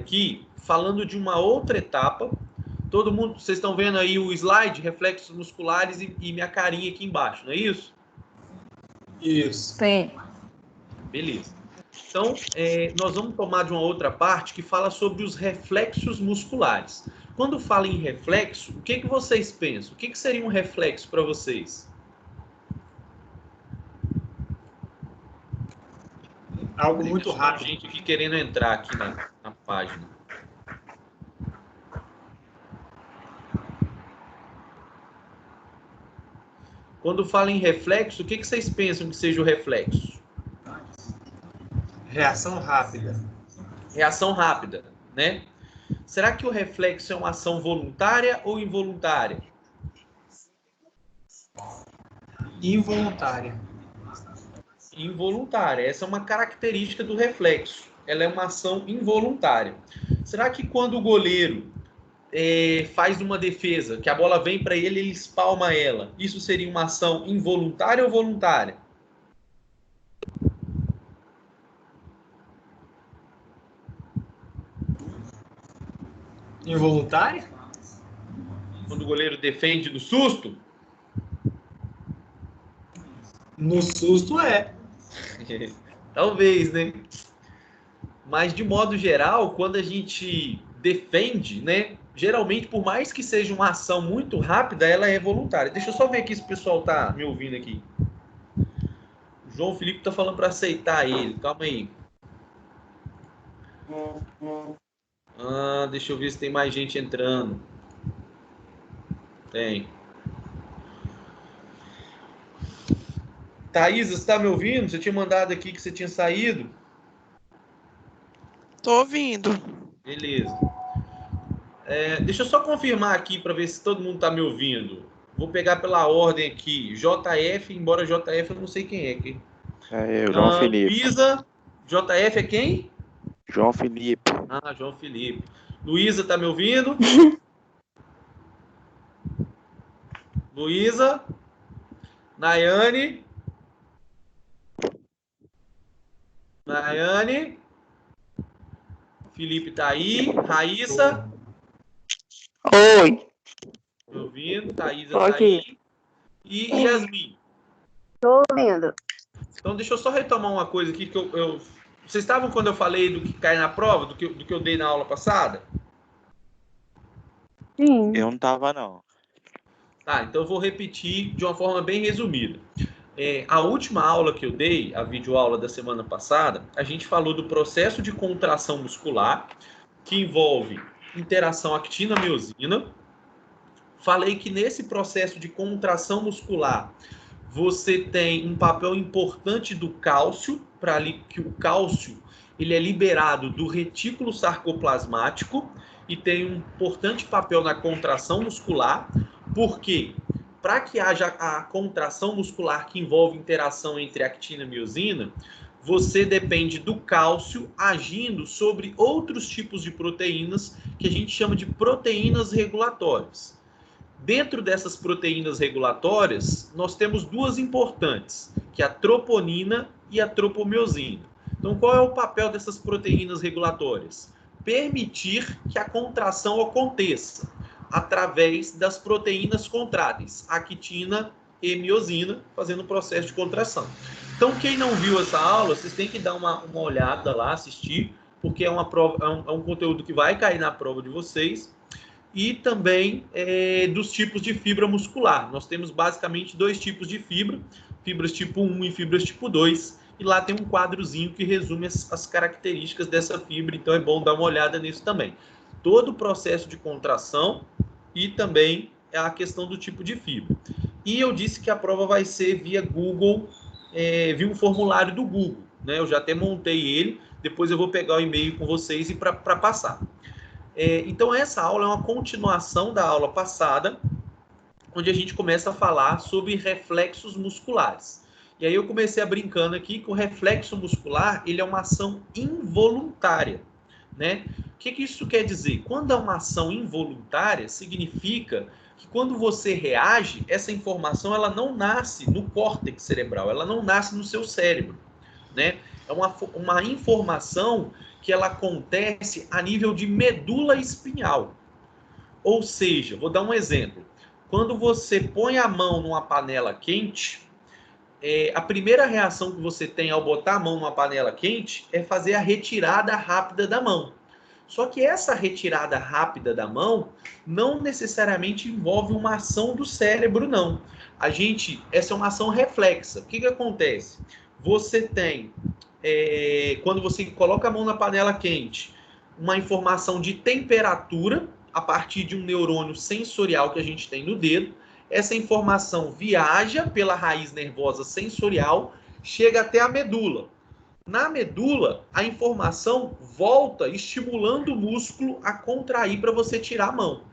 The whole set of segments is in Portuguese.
aqui falando de uma outra etapa. Todo mundo, vocês estão vendo aí o slide, reflexos musculares e minha carinha aqui embaixo, não é isso? Isso. Sim. Beleza. Então, nós vamos tomar de uma outra parte que fala sobre os reflexos musculares. Quando fala em reflexo, o que vocês pensam? O que seria um reflexo para vocês? Algo muito rápido. Tem gente aqui querendo entrar aqui na página. Quando fala em reflexo, o que vocês pensam que seja o reflexo? Reação rápida. Reação rápida, né? Será que o reflexo é uma ação voluntária ou involuntária? Involuntária. Involuntária. Essa é uma característica do reflexo. Ela é uma ação involuntária. Será que quando o goleiro faz uma defesa, que a bola vem para ele, ele espalma ela, isso seria uma ação involuntária ou voluntária? Involuntária? Quando o goleiro defende no susto? No susto é. Talvez, né? Mas, de modo geral, quando a gente defende, né? Geralmente, por mais que seja uma ação muito rápida, ela é voluntária. Deixa eu só ver aqui se o pessoal tá me ouvindo aqui. O João Felipe tá falando para aceitar ele. Calma aí. Deixa eu ver se tem mais gente entrando. Tem. Thaisa, você tá me ouvindo? Você tinha mandado aqui que você tinha saído? Tô ouvindo. Beleza. Deixa eu só confirmar aqui para ver se todo mundo tá me ouvindo. Vou pegar pela ordem aqui. JF, embora JF eu não sei quem é aqui. É eu, João Felipe. Luísa, JF é quem? João Felipe. João Felipe. Luísa, tá me ouvindo? Luísa? Nayane? Nayane? Felipe tá aí. Raíssa? Oi. Me ouvindo? Thaisa tá Aqui. aí. E Yasmin? Tô ouvindo. Então, deixa eu só retomar uma coisa aqui que vocês estavam quando eu falei do que cai na prova, do que eu dei na aula passada? Sim. Eu não tava, não. Tá, então eu vou repetir de uma forma bem resumida. A última aula que eu dei, a videoaula da semana passada, a gente falou do processo de contração muscular, que envolve interação actina-miosina. Falei que nesse processo de contração muscular, você tem um papel importante do cálcio, para que o cálcio ele é liberado do retículo sarcoplasmático e tem um importante papel na contração muscular, porque para que haja a contração muscular que envolve interação entre actina e miosina, você depende do cálcio agindo sobre outros tipos de proteínas que a gente chama de proteínas regulatórias. Dentro dessas proteínas regulatórias, nós temos duas importantes, que é a troponina e a tropomiosina. Então, qual é o papel dessas proteínas regulatórias? Permitir que a contração aconteça através das proteínas contráteis, actina e miosina, fazendo o processo de contração. Então, quem não viu essa aula, vocês têm que dar uma olhada lá, assistir, porque é um conteúdo que vai cair na prova de vocês. E também dos tipos de fibra muscular. Nós temos basicamente dois tipos de fibra, fibras tipo 1 e fibras tipo 2, e lá tem um quadrozinho que resume as características dessa fibra, então é bom dar uma olhada nisso também. Todo o processo de contração e também a questão do tipo de fibra. E eu disse que a prova vai ser via Google, via um formulário do Google, né? Eu já até montei ele, depois eu vou pegar o e-mail com vocês e para passar. Então, essa aula é uma continuação da aula passada, onde a gente começa a falar sobre reflexos musculares. E aí eu comecei brincando aqui que o reflexo muscular ele é uma ação involuntária, né? O que isso quer dizer? Quando é uma ação involuntária, significa que quando você reage, essa informação ela não nasce no córtex cerebral, ela não nasce no seu cérebro, né? É uma informação que ela acontece a nível de medula espinhal. Ou seja, vou dar um exemplo. Quando você põe a mão numa panela quente, a primeira reação que você tem ao botar a mão numa panela quente é fazer a retirada rápida da mão. Só que essa retirada rápida da mão não necessariamente envolve uma ação do cérebro, não. Essa é uma ação reflexa. O que acontece? Você tem, quando você coloca a mão na panela quente, uma informação de temperatura a partir de um neurônio sensorial que a gente tem no dedo. Essa informação viaja pela raiz nervosa sensorial, chega até a medula. Na medula, a informação volta estimulando o músculo a contrair para você tirar a mão.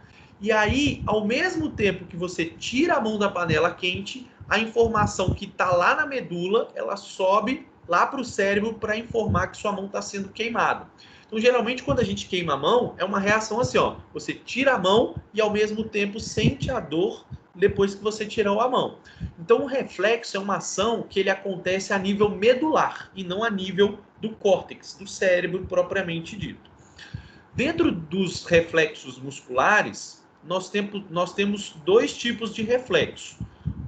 E aí, ao mesmo tempo que você tira a mão da panela quente, a informação que está lá na medula, ela sobe lá para o cérebro para informar que sua mão está sendo queimada. Então, geralmente, quando a gente queima a mão, é uma reação assim, ó. Você tira a mão e, ao mesmo tempo, sente a dor depois que você tirou a mão. Então, o reflexo é uma ação que ele acontece a nível medular e não a nível do córtex, do cérebro propriamente dito. Dentro dos reflexos musculares, nós temos dois tipos de reflexo.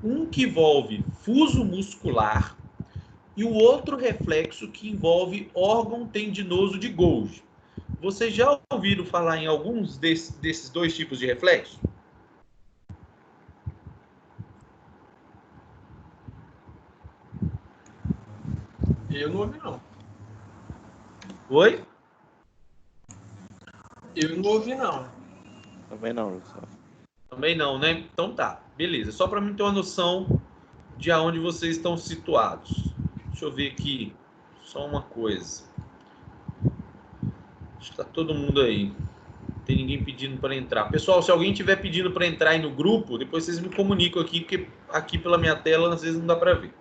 Um que envolve fuso muscular e o outro reflexo que envolve órgão tendinoso de Golgi. Vocês já ouviram falar em alguns desses dois tipos de reflexo? Eu não ouvi, não. Oi? Eu não ouvi, não. Também não, Luciano. Também não, né? Então tá, beleza. Só para mim ter uma noção de aonde vocês estão situados. Deixa eu ver aqui só uma coisa. Acho que tá todo mundo aí. Não tem ninguém pedindo para entrar. Pessoal, se alguém tiver pedindo para entrar aí no grupo, depois vocês me comunicam aqui, porque aqui pela minha tela às vezes não dá para ver.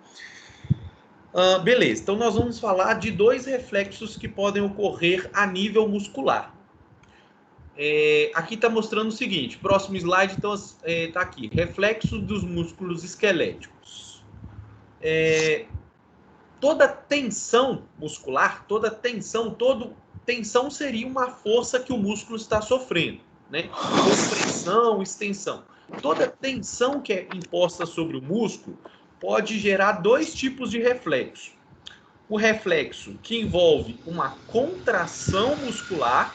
Beleza, então nós vamos falar de dois reflexos que podem ocorrer a nível muscular. Aqui está mostrando o seguinte, próximo slide, então está aqui, reflexos dos músculos esqueléticos. Toda tensão muscular, tensão seria uma força que o músculo está sofrendo, né? Compressão, extensão. Toda tensão que é imposta sobre o músculo pode gerar dois tipos de reflexo. O reflexo que envolve uma contração muscular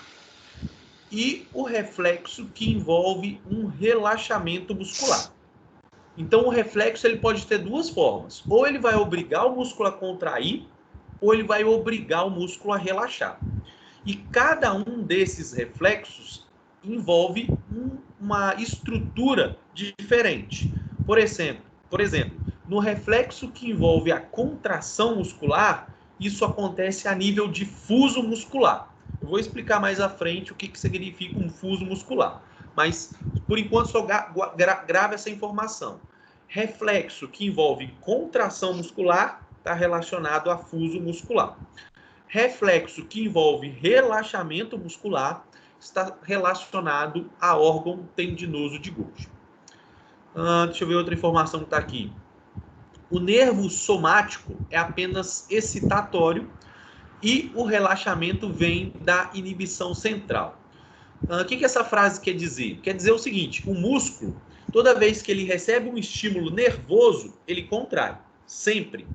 e o reflexo que envolve um relaxamento muscular. Então, o reflexo ele pode ter duas formas. Ou ele vai obrigar o músculo a contrair, ou ele vai obrigar o músculo a relaxar. E cada um desses reflexos envolve uma estrutura diferente. Por exemplo, no reflexo que envolve a contração muscular, isso acontece a nível de fuso muscular. Eu vou explicar mais à frente o que significa um fuso muscular. Mas, por enquanto, só grave essa informação. Reflexo que envolve contração muscular está relacionado a fuso muscular. Reflexo que envolve relaxamento muscular está relacionado a órgão tendinoso de Golgi. Deixa eu ver outra informação que está aqui. O nervo somático é apenas excitatório e o relaxamento vem da inibição central. O que essa frase quer dizer? Quer dizer o seguinte, o músculo, toda vez que ele recebe um estímulo nervoso, ele contrai, sempre.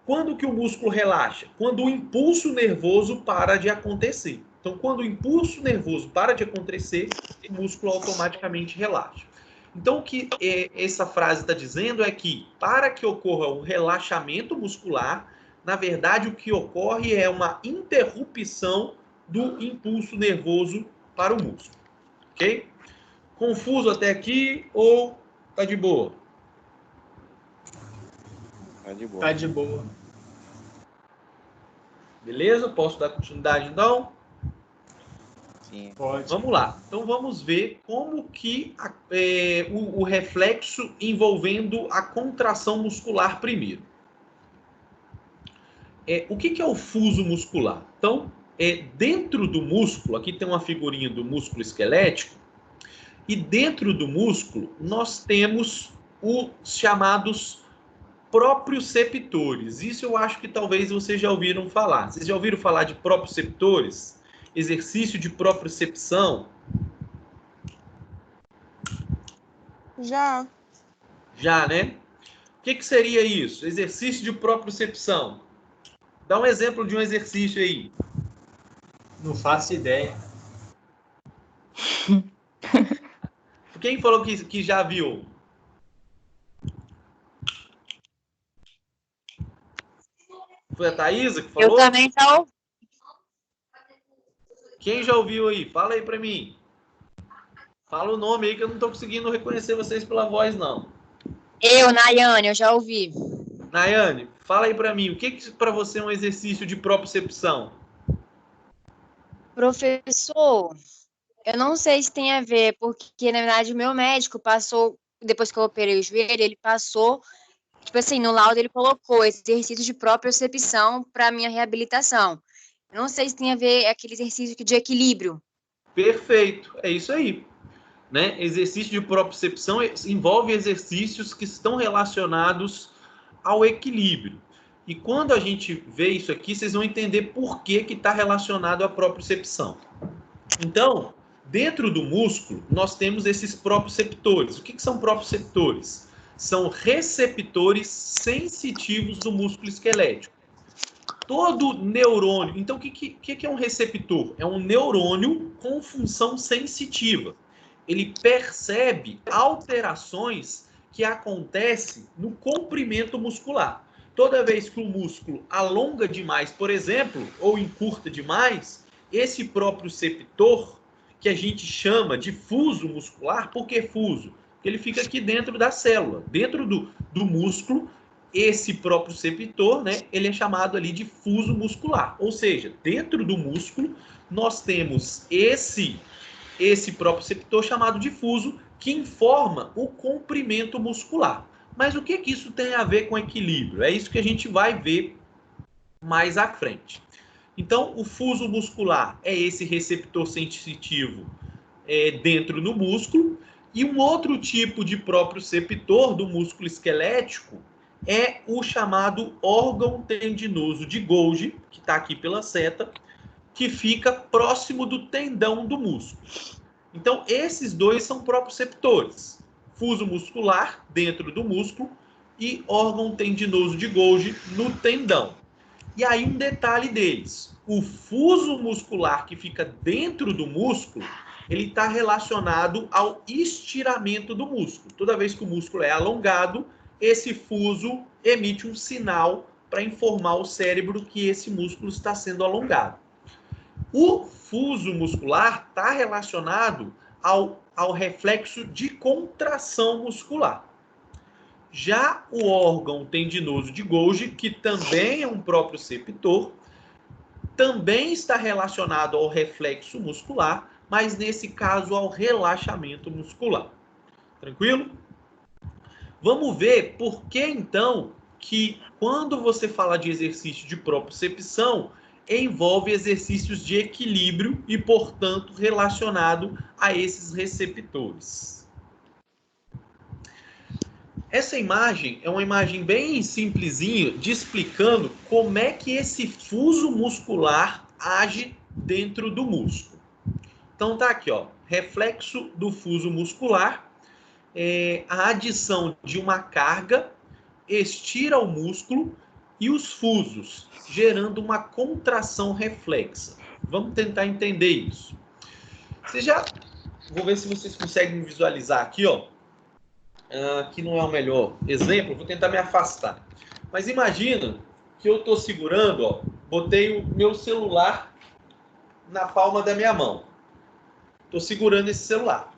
Quando que o músculo relaxa? Quando o impulso nervoso para de acontecer. Então, quando o impulso nervoso para de acontecer, o músculo automaticamente relaxa. Então, o que essa frase está dizendo é que, para que ocorra um relaxamento muscular, na verdade, o que ocorre é uma interrupção do impulso nervoso para o músculo. Ok? Confuso até aqui ou tá de boa? Tá de boa. Tá de boa. Beleza? Posso dar continuidade, então? Sim. Pode. Vamos lá. Então, vamos ver como que o reflexo envolvendo a contração muscular primeiro. O que é o fuso muscular? Então, dentro do músculo, aqui tem uma figurinha do músculo esquelético, e dentro do músculo nós temos os chamados proprioceptores. Isso eu acho que talvez vocês já ouviram falar. Vocês já ouviram falar de proprioceptores? Exercício de propriocepção? Já. Já, né? O que seria isso? Exercício de propriocepção. Dá um exemplo de um exercício aí. Não faço ideia. Quem falou que já viu? Foi a Thaisa que falou? Eu também já ouvi. Quem já ouviu aí? Fala aí pra mim. Fala o nome aí que eu não tô conseguindo reconhecer vocês pela voz, não. Eu, Nayane, eu já ouvi. Nayane, fala aí pra mim. O que pra você é um exercício de propriocepção? Professor, eu não sei se tem a ver, porque, na verdade, o meu médico passou, depois que eu operei o joelho, ele passou, tipo assim, no laudo ele colocou exercício de propriocepção para minha reabilitação. Eu não sei se tem a ver aquele exercício de equilíbrio. Perfeito, é isso aí. Né? Exercício de propriocepção envolve exercícios que estão relacionados ao equilíbrio. E quando a gente vê isso aqui, vocês vão entender por que está relacionado à propriocepção. Então, dentro do músculo, nós temos esses proprioceptores. O que são proprioceptores? São receptores sensitivos do músculo esquelético. Todo neurônio... Então, o que é um receptor? É um neurônio com função sensitiva. Ele percebe alterações que acontecem no comprimento muscular. Toda vez que o músculo alonga demais, por exemplo, ou encurta demais, esse proprioceptor, que a gente chama de fuso muscular, por que fuso? Porque ele fica aqui dentro da célula, dentro do músculo, esse proprioceptor, né, ele é chamado ali de fuso muscular. Ou seja, dentro do músculo, nós temos esse proprioceptor chamado de fuso, que informa o comprimento muscular. Mas o que isso tem a ver com equilíbrio? É isso que a gente vai ver mais à frente. Então, o fuso muscular é esse receptor sensitivo dentro do músculo, e um outro tipo de proprioceptor do músculo esquelético é o chamado órgão tendinoso de Golgi, que está aqui pela seta, que fica próximo do tendão do músculo. Então, esses dois são proprioceptores. Fuso muscular dentro do músculo e órgão tendinoso de Golgi no tendão. E aí um detalhe deles. O fuso muscular que fica dentro do músculo, ele está relacionado ao estiramento do músculo. Toda vez que o músculo é alongado, esse fuso emite um sinal para informar o cérebro que esse músculo está sendo alongado. O fuso muscular está relacionado ao reflexo de contração muscular. Já o órgão tendinoso de Golgi, que também é um proprioceptor, também está relacionado ao reflexo muscular, mas nesse caso ao relaxamento muscular. Tranquilo? Vamos ver por que então que quando você fala de exercício de propriocepção, envolve exercícios de equilíbrio e, portanto, relacionado a esses receptores. Essa imagem é uma imagem bem simplesinha de explicando como é que esse fuso muscular age dentro do músculo. Então tá aqui, ó, reflexo do fuso muscular, a adição de uma carga estira o músculo e os fusos, gerando uma contração reflexa. Vamos tentar entender isso. Vou ver se vocês conseguem visualizar aqui, ó. Aqui não é o melhor exemplo, vou tentar me afastar. Mas imagina que eu estou segurando, ó, botei o meu celular na palma da minha mão. Estou segurando esse celular.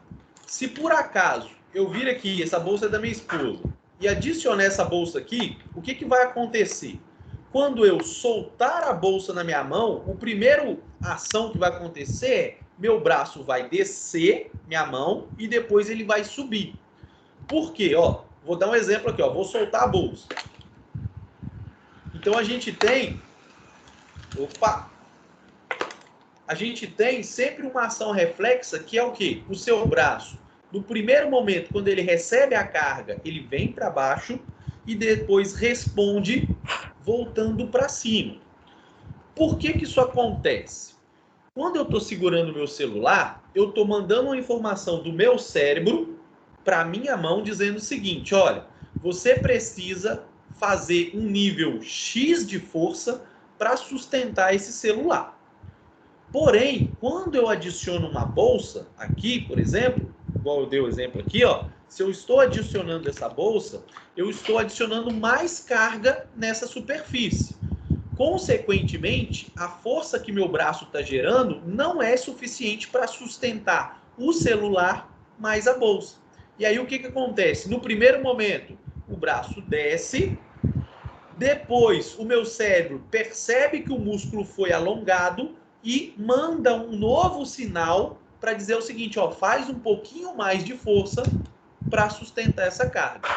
Se por acaso eu vir aqui, essa bolsa é da minha esposa, e adicionar essa bolsa aqui, o que vai acontecer? Quando eu soltar a bolsa na minha mão, a primeira ação que vai acontecer é meu braço vai descer, minha mão, e depois ele vai subir. Por quê? Ó, vou dar um exemplo aqui, ó, vou soltar a bolsa. Então a gente tem... A gente tem sempre uma ação reflexa que é o quê? O seu braço, no primeiro momento, quando ele recebe a carga, ele vem para baixo, e depois responde voltando para cima. Por que que isso acontece? Quando eu estou segurando meu celular, eu estou mandando uma informação do meu cérebro para a minha mão dizendo o seguinte, olha, você precisa fazer um nível X de força para sustentar esse celular. Porém, quando eu adiciono uma bolsa, aqui, por exemplo, igual eu dei o exemplo aqui, ó, se eu estou adicionando essa bolsa, eu estou adicionando mais carga nessa superfície. Consequentemente, a força que meu braço está gerando não é suficiente para sustentar o celular mais a bolsa. E aí o que acontece? No primeiro momento, o braço desce, depois o meu cérebro percebe que o músculo foi alongado e manda um novo sinal para dizer o seguinte, ó, faz um pouquinho mais de força para sustentar essa carga.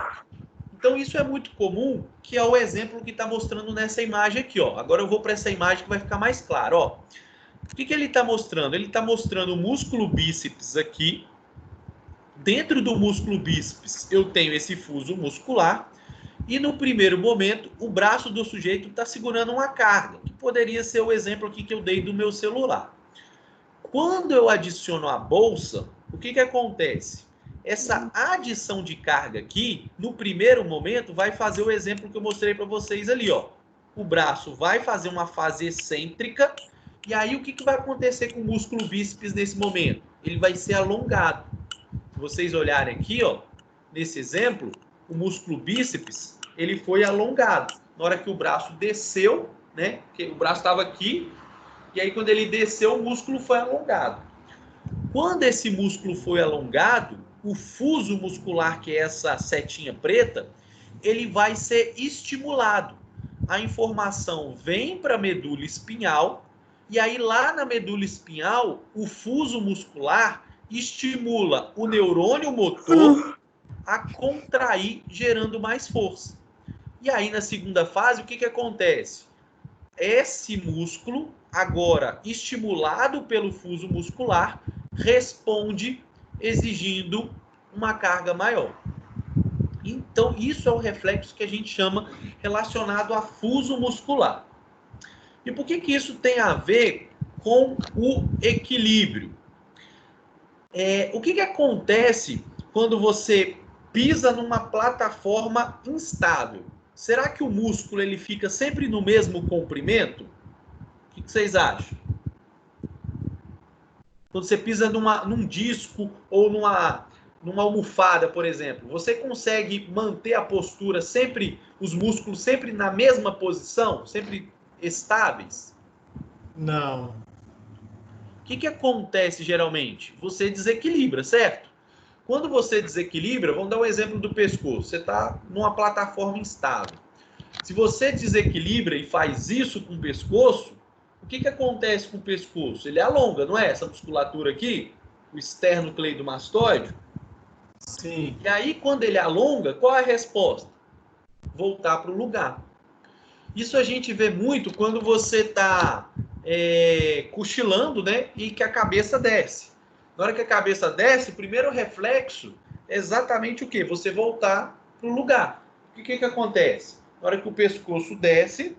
Então isso é muito comum, que é o exemplo que está mostrando nessa imagem aqui, ó. Agora eu vou para essa imagem que vai ficar mais claro, ó. O que ele está mostrando? Ele está mostrando o músculo bíceps aqui. Dentro do músculo bíceps eu tenho esse fuso muscular e no primeiro momento o braço do sujeito está segurando uma carga, que poderia ser o exemplo aqui que eu dei do meu celular. Quando eu adiciono a bolsa, o que acontece? Essa adição de carga aqui, no primeiro momento, vai fazer o exemplo que eu mostrei para vocês ali, ó. O braço vai fazer uma fase excêntrica, e aí o que vai acontecer com o músculo bíceps nesse momento? Ele vai ser alongado. Se vocês olharem aqui, ó, nesse exemplo, o músculo bíceps, ele foi alongado. Na hora que o braço desceu, né? Porque o braço estava aqui, e aí quando ele desceu, o músculo foi alongado. Quando esse músculo foi alongado, o fuso muscular, que é essa setinha preta, ele vai ser estimulado. A informação vem para a medula espinhal, e aí lá na medula espinhal, o fuso muscular estimula o neurônio motor a contrair, gerando mais força. E aí na segunda fase, o que acontece? Esse músculo, agora estimulado pelo fuso muscular, responde exigindo uma carga maior. Então, isso é o reflexo que a gente chama relacionado a fuso muscular. E por que isso tem a ver com o equilíbrio? O que acontece quando você pisa numa plataforma instável? Será que o músculo ele fica sempre no mesmo comprimento? O que vocês acham? Quando você pisa num disco ou numa almofada, por exemplo, você consegue manter a postura sempre, os músculos sempre na mesma posição, sempre estáveis? Não. O que acontece geralmente? Você desequilibra, certo? Quando você desequilibra, vamos dar um exemplo do pescoço. Você está numa plataforma instável. Se você desequilibra e faz isso com o pescoço, o que acontece com o pescoço? Ele alonga, não é? Essa musculatura aqui, o esternocleidomastoide. Sim. E aí, quando ele alonga, qual é a resposta? Voltar para o lugar. Isso a gente vê muito quando você está cochilando, né? E que a cabeça desce. Na hora que a cabeça desce, o primeiro reflexo é exatamente o quê? Você voltar para o lugar. O que acontece? Na hora que o pescoço desce,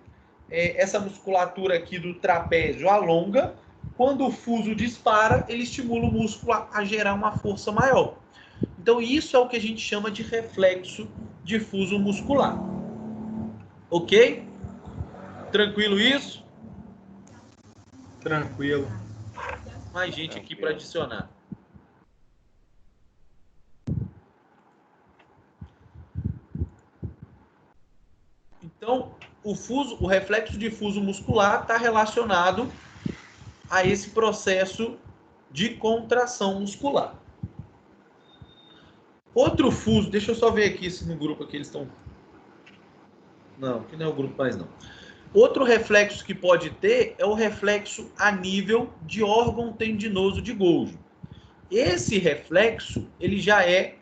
essa musculatura aqui do trapézio alonga. Quando o fuso dispara, ele estimula o músculo a gerar uma força maior. Então, isso é o que a gente chama de reflexo de fuso muscular. Ok? Tranquilo isso? Tranquilo. Mais gente aqui para adicionar. Então, o reflexo de fuso muscular está relacionado a esse processo de contração muscular. Outro fuso, deixa eu só ver aqui se no grupo aqui eles estão... Não, aqui não é o grupo mais não. Outro reflexo que pode ter é o reflexo a nível de órgão tendinoso de Golgi. Esse reflexo, ele já é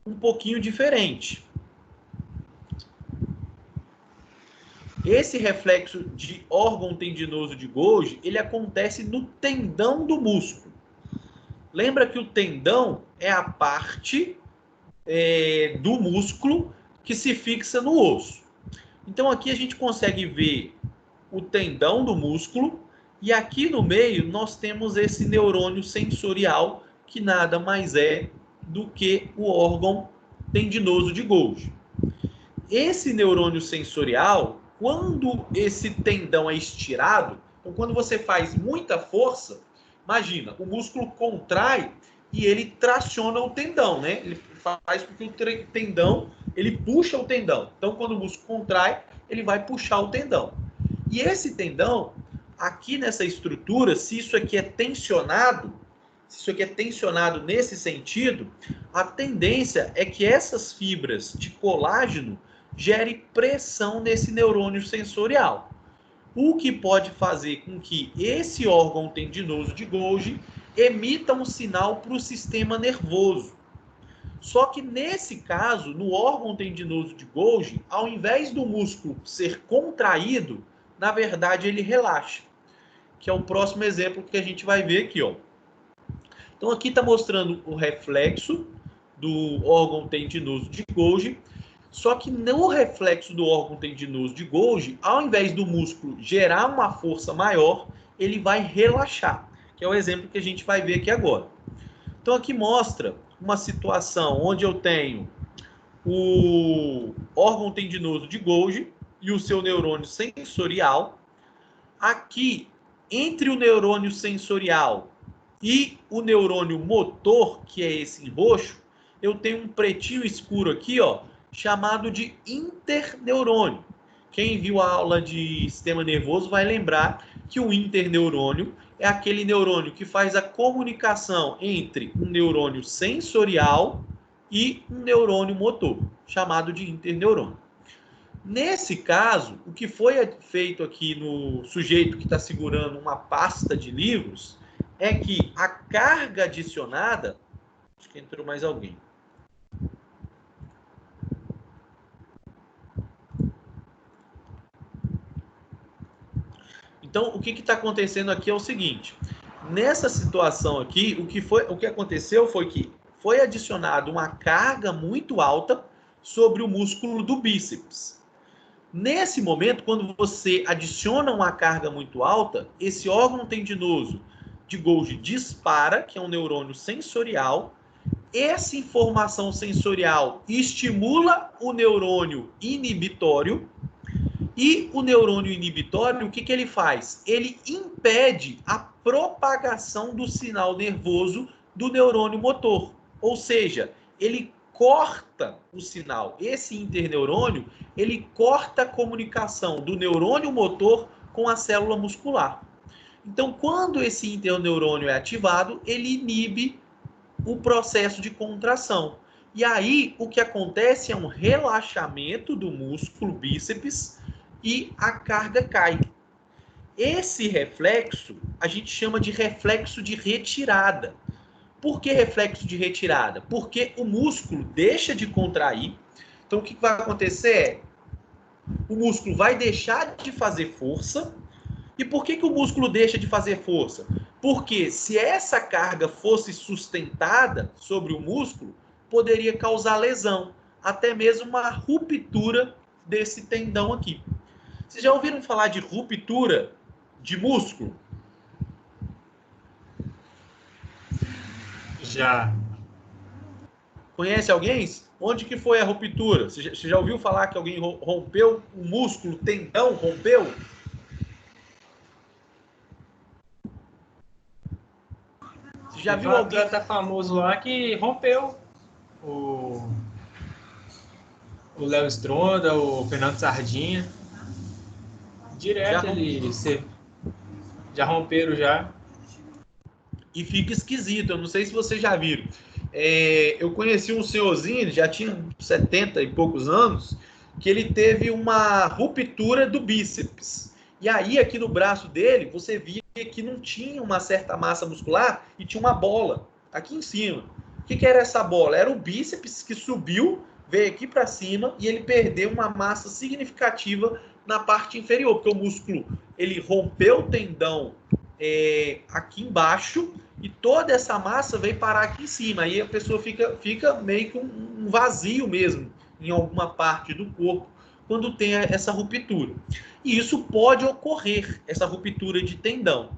um pouquinho diferente. Esse reflexo de órgão tendinoso de Golgi, ele acontece no tendão do músculo. Lembra que o tendão é a parte do músculo que se fixa no osso. Então aqui a gente consegue ver o tendão do músculo e aqui no meio nós temos esse neurônio sensorial que nada mais é do que o órgão tendinoso de Golgi. Esse neurônio sensorial, quando esse tendão é estirado, então quando você faz muita força, imagina, o músculo contrai e ele traciona o tendão, né? Ele faz com que o tendão, ele puxa o tendão. Então, quando o músculo contrai, ele vai puxar o tendão. E esse tendão, aqui nessa estrutura, se isso aqui é tensionado, nesse sentido, a tendência é que essas fibras de colágeno gerem pressão nesse neurônio sensorial. O que pode fazer com que esse órgão tendinoso de Golgi emita um sinal para o sistema nervoso. Só que nesse caso, no órgão tendinoso de Golgi, ao invés do músculo ser contraído, na verdade ele relaxa. Que é o próximo exemplo que a gente vai ver aqui, ó. Então aqui está mostrando o reflexo do órgão tendinoso de Golgi. Só que no reflexo do órgão tendinoso de Golgi, ao invés do músculo gerar uma força maior, ele vai relaxar, que é o exemplo que a gente vai ver aqui agora. Então aqui mostra uma situação onde eu tenho o órgão tendinoso de Golgi e o seu neurônio sensorial. Aqui, entre o neurônio sensorial e o neurônio motor, que é esse em roxo, eu tenho um pretinho escuro aqui, ó, chamado de interneurônio. Quem viu a aula de sistema nervoso vai lembrar que o interneurônio é aquele neurônio que faz a comunicação entre um neurônio sensorial e um neurônio motor, chamado de interneurônio. Nesse caso, o que foi feito aqui no sujeito que está segurando uma pasta de livros é que a carga adicionada... Acho que entrou mais alguém. Então, o que está acontecendo aqui é o seguinte. Nessa situação aqui, o que aconteceu foi que foi adicionado uma carga muito alta sobre o músculo do bíceps. Nesse momento, quando você adiciona uma carga muito alta, esse órgão tendinoso de Golgi dispara, que é um neurônio sensorial. Essa informação sensorial estimula o neurônio inibitório. E o neurônio inibitório, o que ele faz? Ele impede a propagação do sinal nervoso do neurônio motor. Ou seja, ele corta o sinal. Esse interneurônio, ele corta a comunicação do neurônio motor com a célula muscular. Então, quando esse interneurônio é ativado, ele inibe o processo de contração. E aí, o que acontece é um relaxamento do músculo bíceps e a carga cai. Esse reflexo a gente chama de reflexo de retirada. Por que reflexo de retirada? Porque o músculo deixa de contrair. Então, o que vai acontecer é o músculo vai deixar de fazer força. E por que o músculo deixa de fazer força? Porque se essa carga fosse sustentada sobre o músculo, poderia causar lesão, até mesmo uma ruptura desse tendão aqui. Vocês já ouviram falar de ruptura de músculo? Já. Conhece alguém? Onde que foi a ruptura? Você já ouviu falar que alguém rompeu o músculo, tendão rompeu? Você já viu alguém? Um atleta famoso lá que rompeu o Léo Stronda, o Fernando Sardinha. Direto já romperam já. E fica esquisito, eu não sei se vocês já viram. Eu conheci um senhorzinho, ele já tinha 70 e poucos anos, que ele teve uma ruptura do bíceps. E aí, aqui no braço dele, você via que não tinha uma certa massa muscular e tinha uma bola aqui em cima. O que era essa bola? Era o bíceps que subiu, veio aqui para cima e ele perdeu uma massa significativa na parte inferior, porque o músculo ele rompeu o tendão aqui embaixo e toda essa massa veio parar aqui em cima. Aí a pessoa fica meio que um vazio mesmo em alguma parte do corpo quando tem essa ruptura. E isso pode ocorrer, essa ruptura de tendão.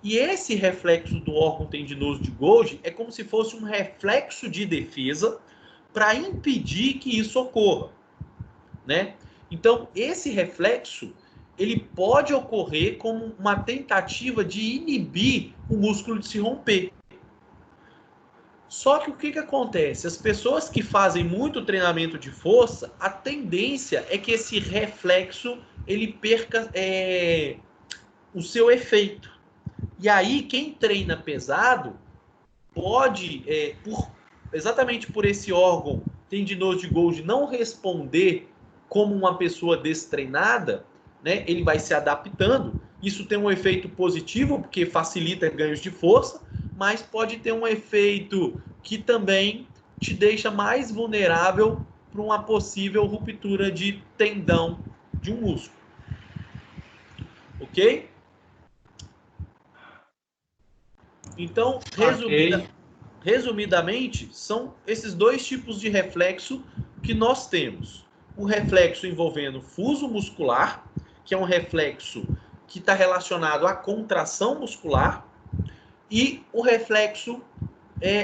E esse reflexo do órgão tendinoso de Golgi é como se fosse um reflexo de defesa para impedir que isso ocorra, né? Então, esse reflexo, ele pode ocorrer como uma tentativa de inibir o músculo de se romper. Só que o que acontece? As pessoas que fazem muito treinamento de força, a tendência é que esse reflexo ele perca o seu efeito. E aí, quem treina pesado pode, exatamente por esse órgão tendinoso de Golgi não responder como uma pessoa destreinada, né, ele vai se adaptando. Isso tem um efeito positivo, porque facilita ganhos de força, mas pode ter um efeito que também te deixa mais vulnerável para uma possível ruptura de tendão de um músculo. Ok? Então, resumidamente, são esses dois tipos de reflexo que nós temos. O reflexo envolvendo fuso muscular, que é um reflexo que está relacionado à contração muscular, e o reflexo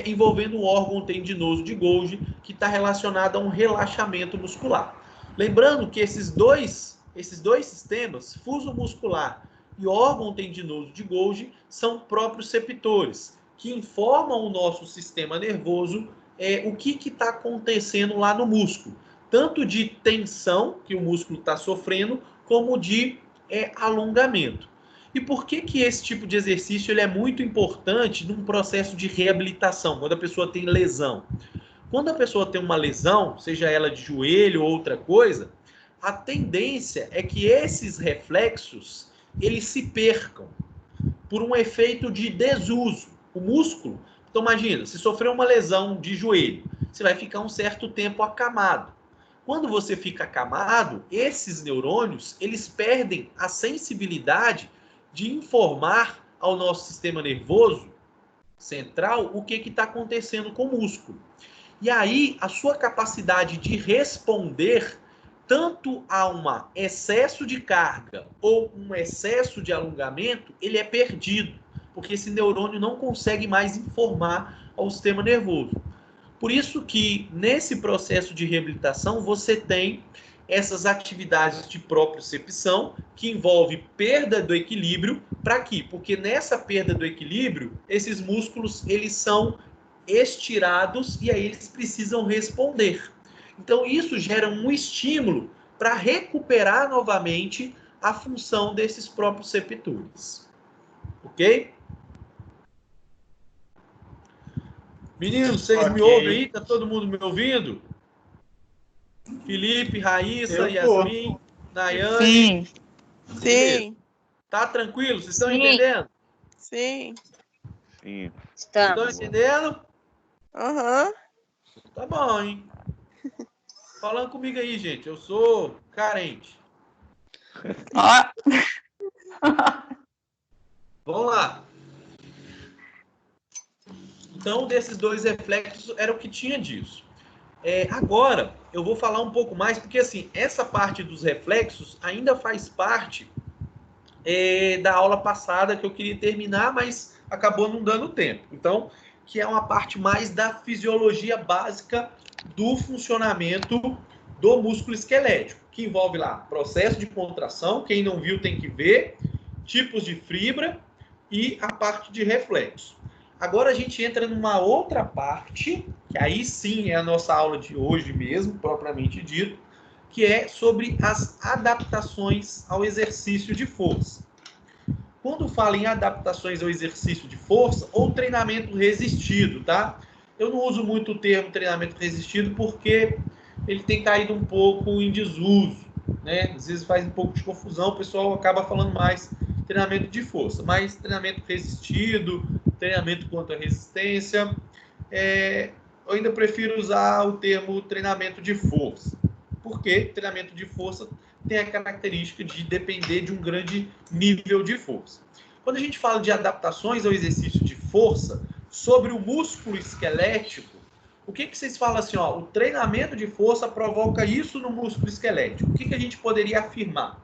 envolvendo o órgão tendinoso de Golgi, que está relacionado a um relaxamento muscular. Lembrando que esses dois sistemas, fuso muscular e órgão tendinoso de Golgi, são próprios receptores, que informam o nosso sistema nervoso o que está acontecendo lá no músculo, tanto de tensão que o músculo está sofrendo, como de alongamento. E por que esse tipo de exercício ele é muito importante num processo de reabilitação, quando a pessoa tem lesão? Quando a pessoa tem uma lesão, seja ela de joelho ou outra coisa, a tendência é que esses reflexos eles se percam por um efeito de desuso. O músculo, então imagina, se sofreu uma lesão de joelho, você vai ficar um certo tempo acamado. Quando você fica acamado, esses neurônios, eles perdem a sensibilidade de informar ao nosso sistema nervoso central o que está acontecendo com o músculo. E aí, a sua capacidade de responder tanto a um excesso de carga ou um excesso de alongamento, ele é perdido, porque esse neurônio não consegue mais informar ao sistema nervoso. Por isso que, nesse processo de reabilitação, você tem essas atividades de propriocepção, que envolve perda do equilíbrio. Para quê? Porque nessa perda do equilíbrio, esses músculos eles são estirados e aí eles precisam responder. Então, isso gera um estímulo para recuperar novamente a função desses proprioceptores. Ok? Meninos, vocês me ouvem aí? Tá todo mundo me ouvindo? Felipe, Raíssa, Yasmin, Nayane. Sim. Sim. Tá tranquilo? Vocês estão entendendo? Sim. Sim. Estão entendendo? Aham. Tá bom, hein? Falando comigo aí, gente. Eu sou carente. Vamos lá. Então, desses dois reflexos, era o que tinha disso. Agora, eu vou falar um pouco mais, porque assim, essa parte dos reflexos ainda faz parte da aula passada que eu queria terminar, mas acabou não dando tempo. Então, que é uma parte mais da fisiologia básica do funcionamento do músculo esquelético, que envolve lá processo de contração, quem não viu tem que ver, tipos de fibra e a parte de reflexo. Agora a gente entra numa outra parte, que aí sim é a nossa aula de hoje mesmo, propriamente dito, que é sobre as adaptações ao exercício de força. Quando falo em adaptações ao exercício de força ou treinamento resistido, tá? Eu não uso muito o termo treinamento resistido porque ele tem caído um pouco em desuso, né? Às vezes faz um pouco de confusão, o pessoal acaba falando mais treinamento de força, mas treinamento resistido, treinamento contra resistência, eu ainda prefiro usar o termo treinamento de força, porque treinamento de força tem a característica de depender de um grande nível de força. Quando a gente fala de adaptações ao exercício de força sobre o músculo esquelético, o que vocês falam assim, ó, o treinamento de força provoca isso no músculo esquelético? O que a gente poderia afirmar?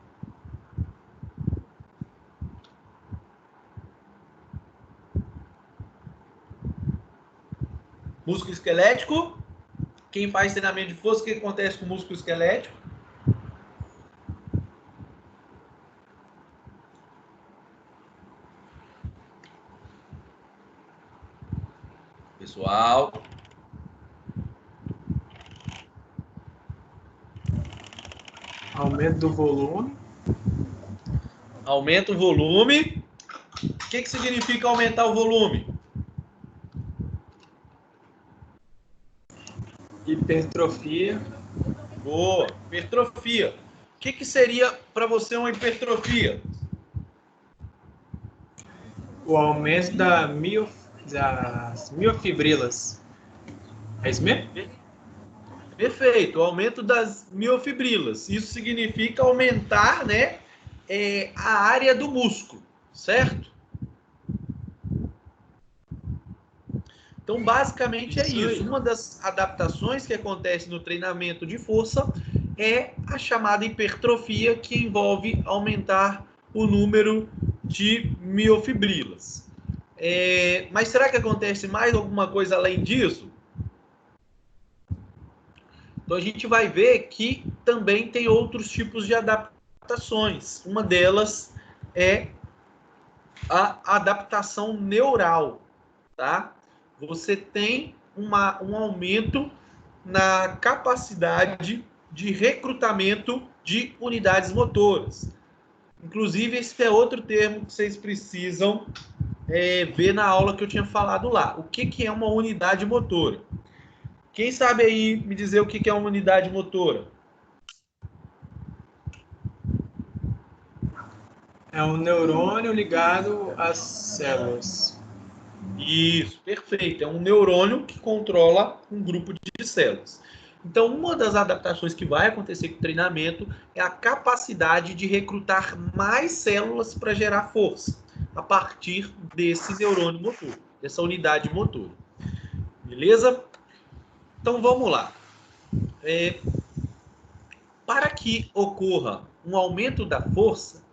Músculo esquelético, quem faz treinamento de força, o que acontece com o músculo esquelético? Pessoal, Aumento do volume. aumenta o volume. O que significa aumentar o volume? Hipertrofia. Boa, hipertrofia. O que seria para você uma hipertrofia? O aumento das miofibrilas. É isso mesmo? Perfeito, o aumento das miofibrilas. Isso significa aumentar, né, a área do músculo, certo? Então, basicamente é isso. Uma das adaptações que acontece no treinamento de força é a chamada hipertrofia, que envolve aumentar o número de miofibrilas. Mas será que acontece mais alguma coisa além disso? Então, a gente vai ver que também tem outros tipos de adaptações. Uma delas é a adaptação neural, tá? Você tem um aumento na capacidade de recrutamento de unidades motoras. Inclusive, esse é outro termo que vocês precisam ver na aula que eu tinha falado lá. O que é uma unidade motora? Quem sabe aí me dizer o que é uma unidade motora? É um neurônio ligado às células. Isso, perfeito. É um neurônio que controla um grupo de células. Então, uma das adaptações que vai acontecer com o treinamento é a capacidade de recrutar mais células para gerar força a partir desse neurônio motor, dessa unidade motora. Beleza? Então, vamos lá. Para que ocorra um aumento da força,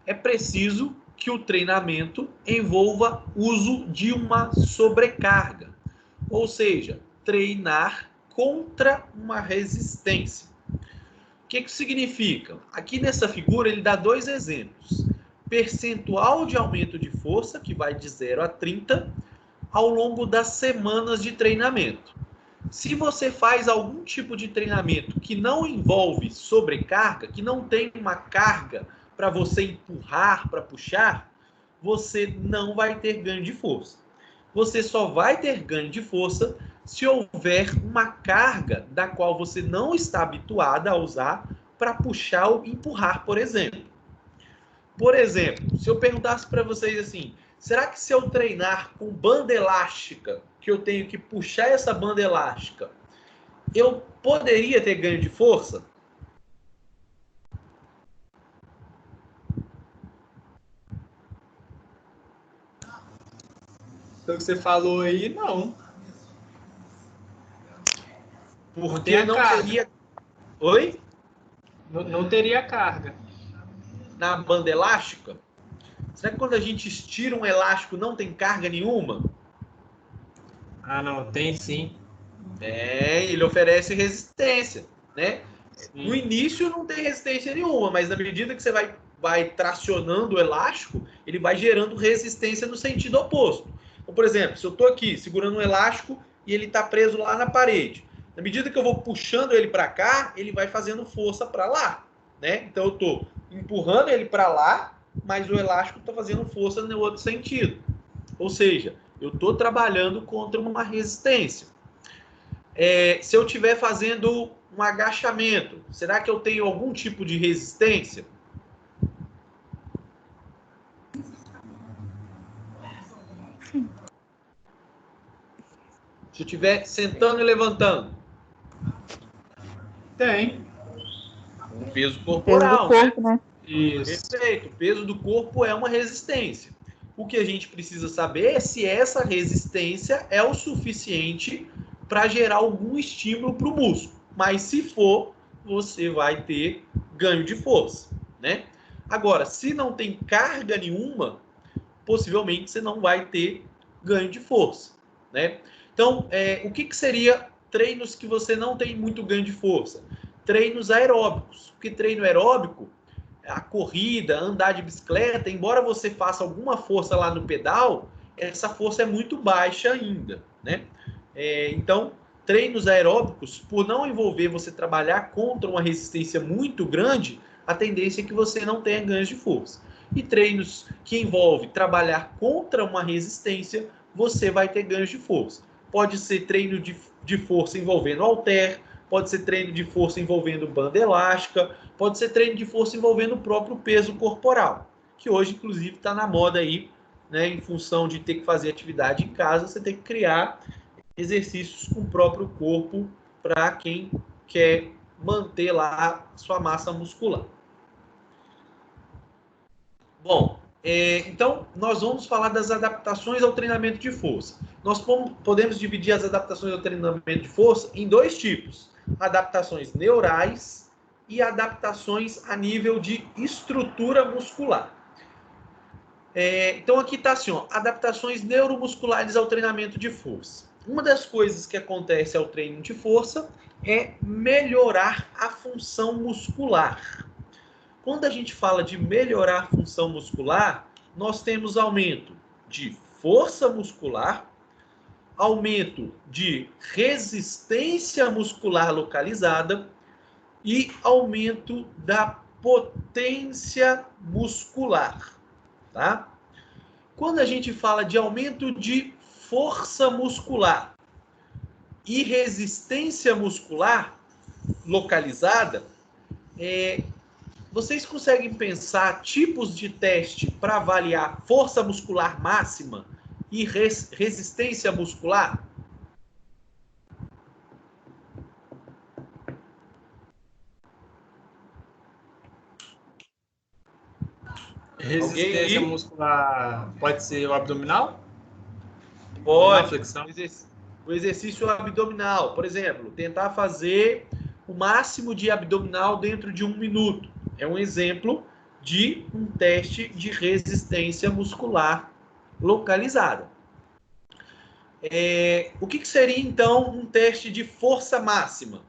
é preciso que o treinamento envolva uso de uma sobrecarga, ou seja, treinar contra uma resistência. O que significa? Aqui nessa figura ele dá dois exemplos. Percentual de aumento de força, que vai de 0 a 30, ao longo das semanas de treinamento. Se você faz algum tipo de treinamento que não envolve sobrecarga, que não tem uma carga para você empurrar, para puxar, você não vai ter ganho de força. Você só vai ter ganho de força se houver uma carga da qual você não está habituada a usar para puxar ou empurrar, por exemplo. Por exemplo, se eu perguntasse para vocês assim, será que se eu treinar com banda elástica, que eu tenho que puxar essa banda elástica, eu poderia ter ganho de força? Pelo que você falou aí, não. Porque não teria... Oi? Não teria carga. Na banda elástica? Será que quando a gente estira um elástico não tem carga nenhuma? Ah, não, tem sim. Ele oferece resistência, né? Sim. No início não tem resistência nenhuma, mas na medida que você vai tracionando o elástico, ele vai gerando resistência no sentido oposto. Então, por exemplo, se eu estou aqui segurando um elástico e ele está preso lá na parede, na medida que eu vou puxando ele para cá, ele vai fazendo força para lá, né? Então eu estou empurrando ele para lá, mas o elástico está fazendo força no outro sentido. Ou seja, eu estou trabalhando contra uma resistência. Se eu estiver fazendo um agachamento, será que eu tenho algum tipo de resistência? Se eu estiver sentando e levantando? Tem. O peso corporal, Peso do corpo, né? Isso. Perfeito. O peso do corpo é uma resistência. O que a gente precisa saber é se essa resistência é o suficiente para gerar algum estímulo para o músculo. Mas se for, você vai ter ganho de força, né? Agora, se não tem carga nenhuma, possivelmente você não vai ter ganho de força, né? Então, o que seria treinos que você não tem muito ganho de força? Treinos aeróbicos. Porque treino aeróbico, a corrida, andar de bicicleta, embora você faça alguma força lá no pedal, essa força é muito baixa ainda, né? Então, treinos aeróbicos, por não envolver você trabalhar contra uma resistência muito grande, a tendência é que você não tenha ganhos de força. E treinos que envolvem trabalhar contra uma resistência, você vai ter ganhos de força. Pode ser treino de força envolvendo halter, pode ser treino de força envolvendo banda elástica, pode ser treino de força envolvendo o próprio peso corporal, que hoje, inclusive, está na moda aí, né, em função de ter que fazer atividade em casa, você tem que criar exercícios com o próprio corpo para quem quer manter lá sua massa muscular. Bom, então nós vamos falar das adaptações ao treinamento de força. Nós podemos dividir as adaptações ao treinamento de força em dois tipos: adaptações neurais e adaptações a nível de estrutura muscular. Então aqui está assim, ó, adaptações neuromusculares ao treinamento de força. Uma das coisas que acontece ao treino de força é melhorar a função muscular. Quando a gente fala de melhorar a função muscular, nós temos aumento de força muscular, aumento de resistência muscular localizada e aumento da potência muscular, tá? Quando a gente fala de aumento de força muscular e resistência muscular localizada, vocês conseguem pensar tipos de teste para avaliar força muscular máxima e resistência muscular? Resistência muscular pode ser o abdominal? Pode. Flexão? O exercício abdominal, por exemplo, tentar fazer o máximo de abdominal dentro de 1 minuto. É um exemplo de um teste de resistência muscular localizada. O que seria, então, um teste de força máxima?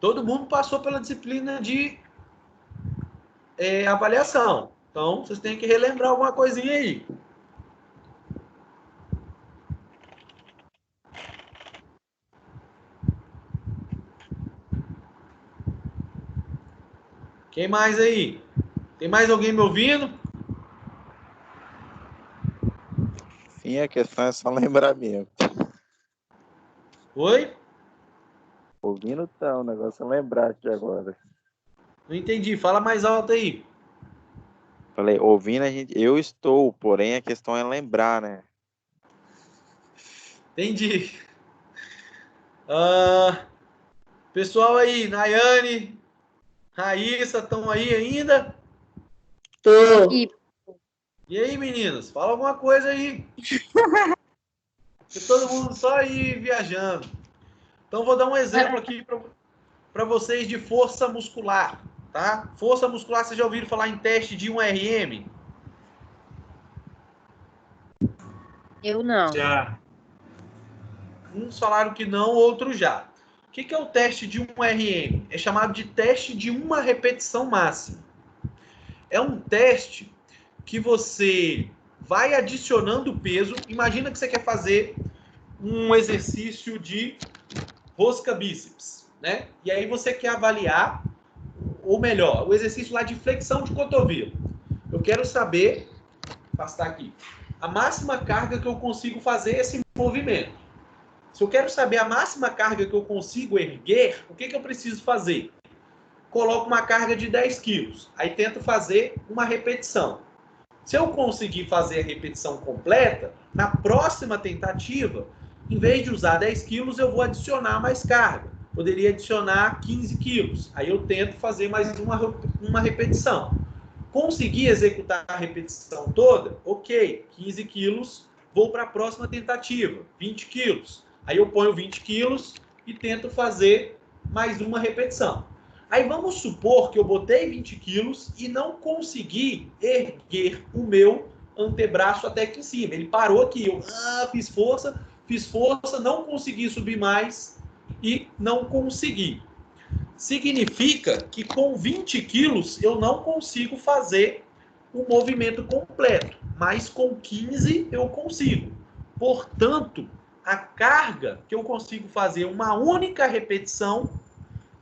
Todo mundo passou pela disciplina de avaliação. Então, vocês têm que relembrar alguma coisinha aí. Quem mais aí? Tem mais alguém me ouvindo? Sim, a questão é só lembrar mesmo. Oi? Ouvindo tá, o negócio é lembrar aqui agora. Não entendi. Fala mais alto aí. Falei, ouvindo eu estou, porém a questão é lembrar, né? Entendi. Pessoal aí, Nayane, Raíssa, estão aí ainda? Tô. E aí, meninas? Fala alguma coisa aí. Porque todo mundo só aí viajando. Então, vou dar um exemplo aqui para vocês de força muscular, tá? Força muscular, vocês já ouviram falar em teste de 1RM? Eu não. Já. Uns falaram que não, outros já. O que é o teste de 1RM? É chamado de teste de uma repetição máxima. É um teste que você vai adicionando peso. Imagina que você quer fazer um exercício de rosca bíceps, né? E aí você quer avaliar, ou melhor, o exercício lá de flexão de cotovelo. Eu quero saber, passar aqui, a máxima carga que eu consigo fazer esse movimento. Se eu quero saber a máxima carga que eu consigo erguer, o que eu preciso fazer? Coloco uma carga de 10 quilos. Aí tento fazer uma repetição. Se eu conseguir fazer a repetição completa, na próxima tentativa, em vez de usar 10 quilos, eu vou adicionar mais carga. Poderia adicionar 15 quilos. Aí eu tento fazer mais uma repetição. Consegui executar a repetição toda? Ok, 15 quilos Vou para a próxima tentativa, 20 quilos. Aí eu ponho 20 quilos e tento fazer mais uma repetição. Aí vamos supor que eu botei 20 quilos e não consegui erguer o meu antebraço até aqui em cima. Ele parou aqui, eu fiz força, não consegui subir mais e não consegui. Significa que com 20 quilos eu não consigo fazer o movimento completo, mas com 15 eu consigo. Portanto, a carga que eu consigo fazer uma única repetição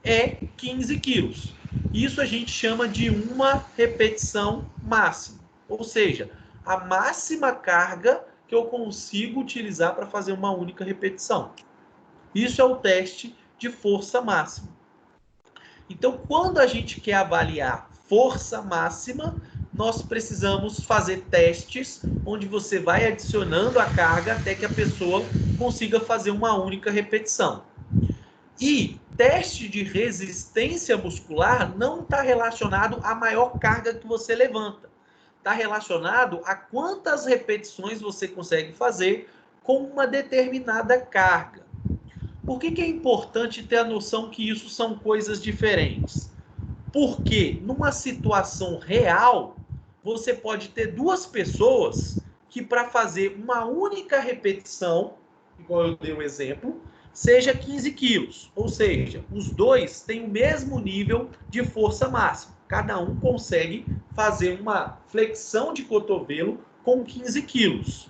é 15 quilos. Isso a gente chama de uma repetição máxima. Ou seja, a máxima carga que eu consigo utilizar para fazer uma única repetição. Isso é o teste de força máxima. Então, quando a gente quer avaliar força máxima, nós precisamos fazer testes onde você vai adicionando a carga até que a pessoa consiga fazer uma única repetição. E teste de resistência muscular não está relacionado à maior carga que você levanta. Está relacionado a quantas repetições você consegue fazer com uma determinada carga. Por que é importante ter a noção que isso são coisas diferentes? Porque numa situação real, você pode ter duas pessoas que para fazer uma única repetição, igual eu dei o exemplo, seja 15 quilos. Ou seja, os dois têm o mesmo nível de força máxima. Cada um consegue fazer uma flexão de cotovelo com 15 quilos.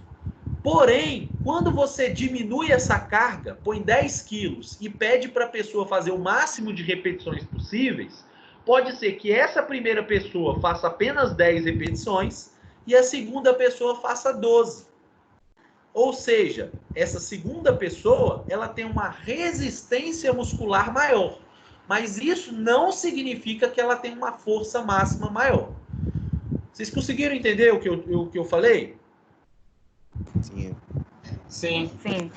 Porém, quando você diminui essa carga, põe 10 quilos e pede para a pessoa fazer o máximo de repetições possíveis, pode ser que essa primeira pessoa faça apenas 10 repetições e a segunda pessoa faça 12. Ou seja, essa segunda pessoa, ela tem uma resistência muscular maior. Mas isso não significa que ela tem uma força máxima maior. Vocês conseguiram entender o que eu falei? Sim. Sim. Sim.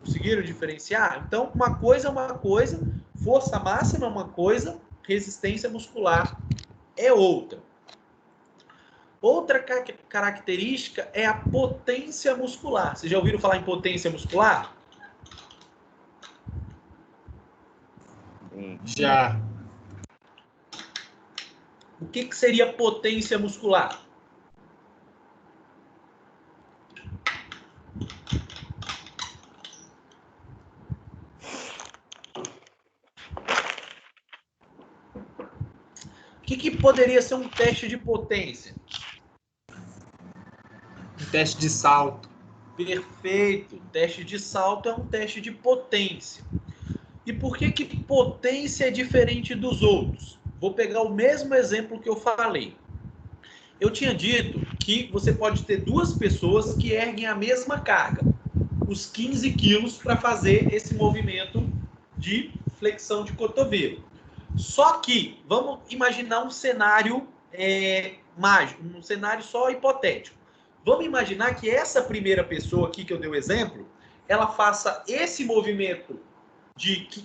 Conseguiram diferenciar? Então, uma coisa é uma coisa, força máxima é uma coisa, resistência muscular é outra. Outra característica é a potência muscular. Vocês já ouviram falar em potência muscular? Sim. Já. O que seria potência muscular? O que poderia ser um teste de potência? Um teste de salto. Perfeito. Teste de salto é um teste de potência. E por que potência é diferente dos outros? Vou pegar o mesmo exemplo que eu falei. Eu tinha dito que você pode ter duas pessoas que erguem a mesma carga, os 15 quilos, para fazer esse movimento de flexão de cotovelo. Só que, vamos imaginar um cenário mágico, um cenário só hipotético. Vamos imaginar que essa primeira pessoa aqui que eu dei o exemplo, ela faça esse movimento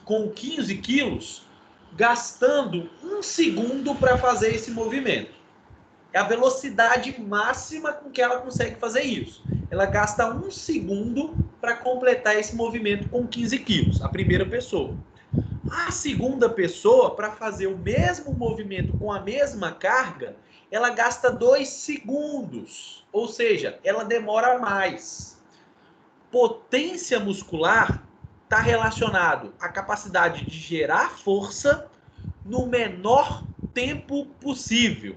com 15 quilos, gastando 1 segundo para fazer esse movimento. É a velocidade máxima com que ela consegue fazer isso. Ela gasta 1 segundo para completar esse movimento com 15 quilos, a primeira pessoa. A segunda pessoa, para fazer o mesmo movimento com a mesma carga, ela gasta 2 segundos. Ou seja, ela demora mais. Potência muscular está relacionado à capacidade de gerar força no menor tempo possível,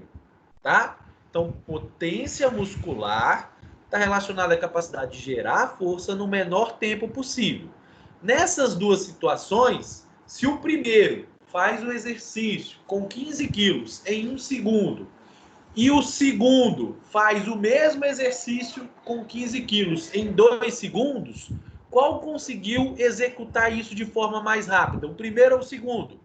tá? Então, potência muscular está relacionada à capacidade de gerar força no menor tempo possível. Nessas duas situações, se o primeiro faz o exercício com 15 quilos em 1 segundo e o segundo faz o mesmo exercício com 15 quilos em 2 segundos, qual conseguiu executar isso de forma mais rápida? O primeiro ou o segundo?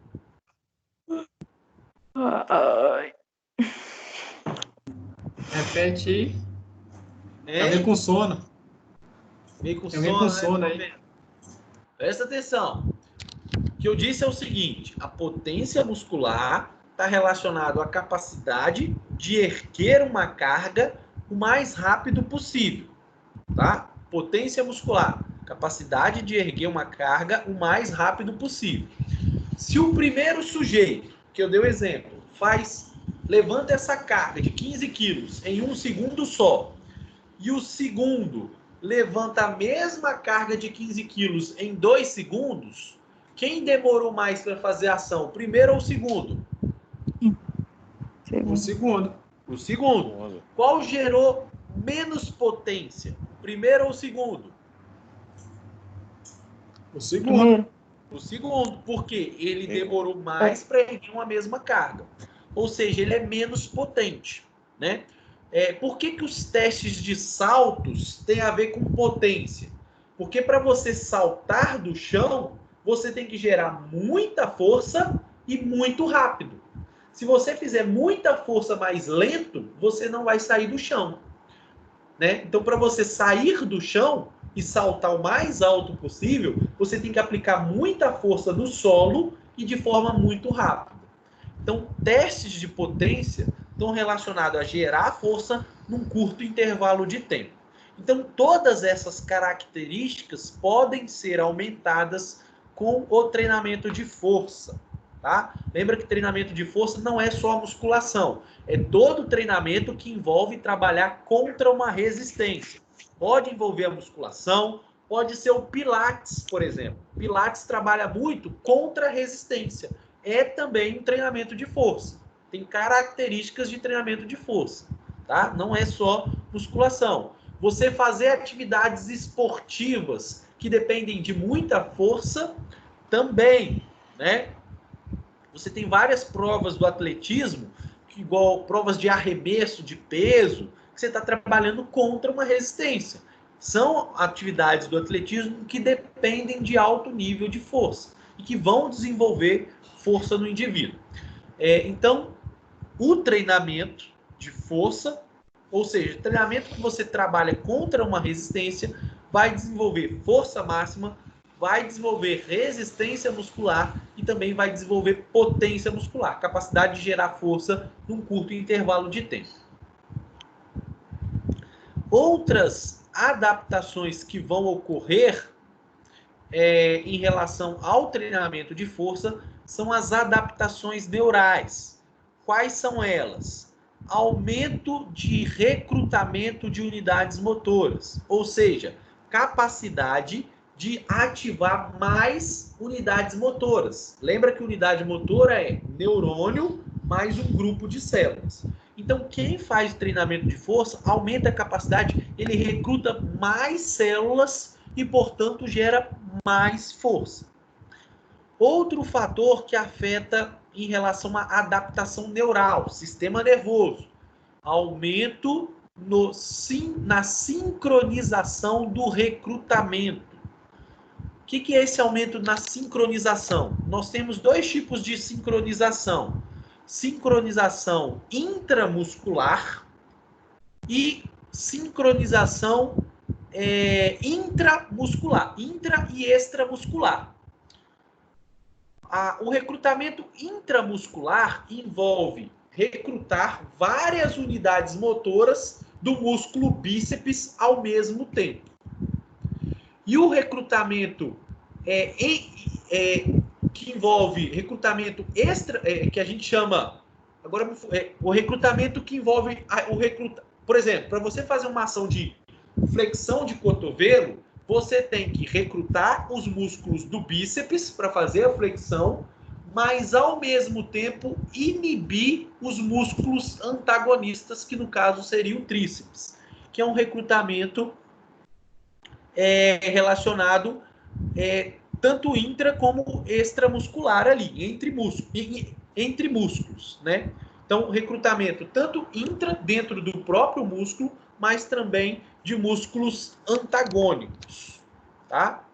Repete aí. Tá meio com sono. Meio com Eu venho com sono né? aí. Presta atenção. O que eu disse é o seguinte: a potência muscular está relacionado à capacidade de erguer uma carga o mais rápido possível, tá? Potência muscular, capacidade de erguer uma carga o mais rápido possível. Se o primeiro sujeito, que eu dei o exemplo, levanta essa carga de 15 quilos em 1 segundo só, e o segundo levanta a mesma carga de 15 quilos em 2 segundos, quem demorou mais para fazer a ação, o primeiro ou o segundo? O segundo. O segundo. Qual gerou menos potência? O primeiro ou o segundo? O segundo. O segundo, porque ele demorou mais para erguer uma mesma carga. Ou seja, ele é menos potente, né? Por que os testes de saltos têm a ver com potência? Porque para você saltar do chão, você tem que gerar muita força e muito rápido. Se você fizer muita força mais lento, você não vai sair do chão, né? Então, para você sair do chão e saltar o mais alto possível, você tem que aplicar muita força no solo e de forma muito rápida. Então, testes de potência estão relacionados a gerar força num curto intervalo de tempo. Então, todas essas características podem ser aumentadas com o treinamento de força, tá? Lembra que treinamento de força não é só a musculação, é todo treinamento que envolve trabalhar contra uma resistência. Pode envolver a musculação, pode ser o Pilates, por exemplo. Pilates trabalha muito contra a resistência. É também um treinamento de força. Tem características de treinamento de força, tá? Não é só musculação. Você fazer atividades esportivas que dependem de muita força também, né? Você tem várias provas do atletismo, igual provas de arremesso de peso, que você está trabalhando contra uma resistência. São atividades do atletismo que dependem de alto nível de força e que vão desenvolver força no indivíduo. Então, o treinamento de força, ou seja, treinamento que você trabalha contra uma resistência, vai desenvolver força máxima, vai desenvolver resistência muscular e também vai desenvolver potência muscular, capacidade de gerar força num curto intervalo de tempo. Outras adaptações que vão ocorrer em relação ao treinamento de força são as adaptações neurais. Quais são elas? Aumento de recrutamento de unidades motoras, ou seja, capacidade de ativar mais unidades motoras. Lembra que unidade motora é neurônio mais um grupo de células. Então, quem faz treinamento de força aumenta a capacidade, ele recruta mais células e, portanto, gera mais força. Outro fator que afeta em relação à adaptação neural, sistema nervoso, aumento na sincronização do recrutamento. O que é esse aumento na sincronização? Nós temos dois tipos de sincronização. Sincronização intramuscular e sincronização intramuscular, intra e extramuscular. O recrutamento intramuscular envolve recrutar várias unidades motoras do músculo bíceps ao mesmo tempo. E o recrutamento que envolve recrutamento extra, que a gente chama... Agora, o recrutamento que envolve... Por exemplo, para você fazer uma ação de flexão de cotovelo, você tem que recrutar os músculos do bíceps para fazer a flexão, mas, ao mesmo tempo, inibir os músculos antagonistas, que, no caso, seria o tríceps, que é um recrutamento relacionado tanto intra como extramuscular ali, entre músculos, né? Então, recrutamento tanto intra, dentro do próprio músculo, mas também de músculos antagônicos, tá?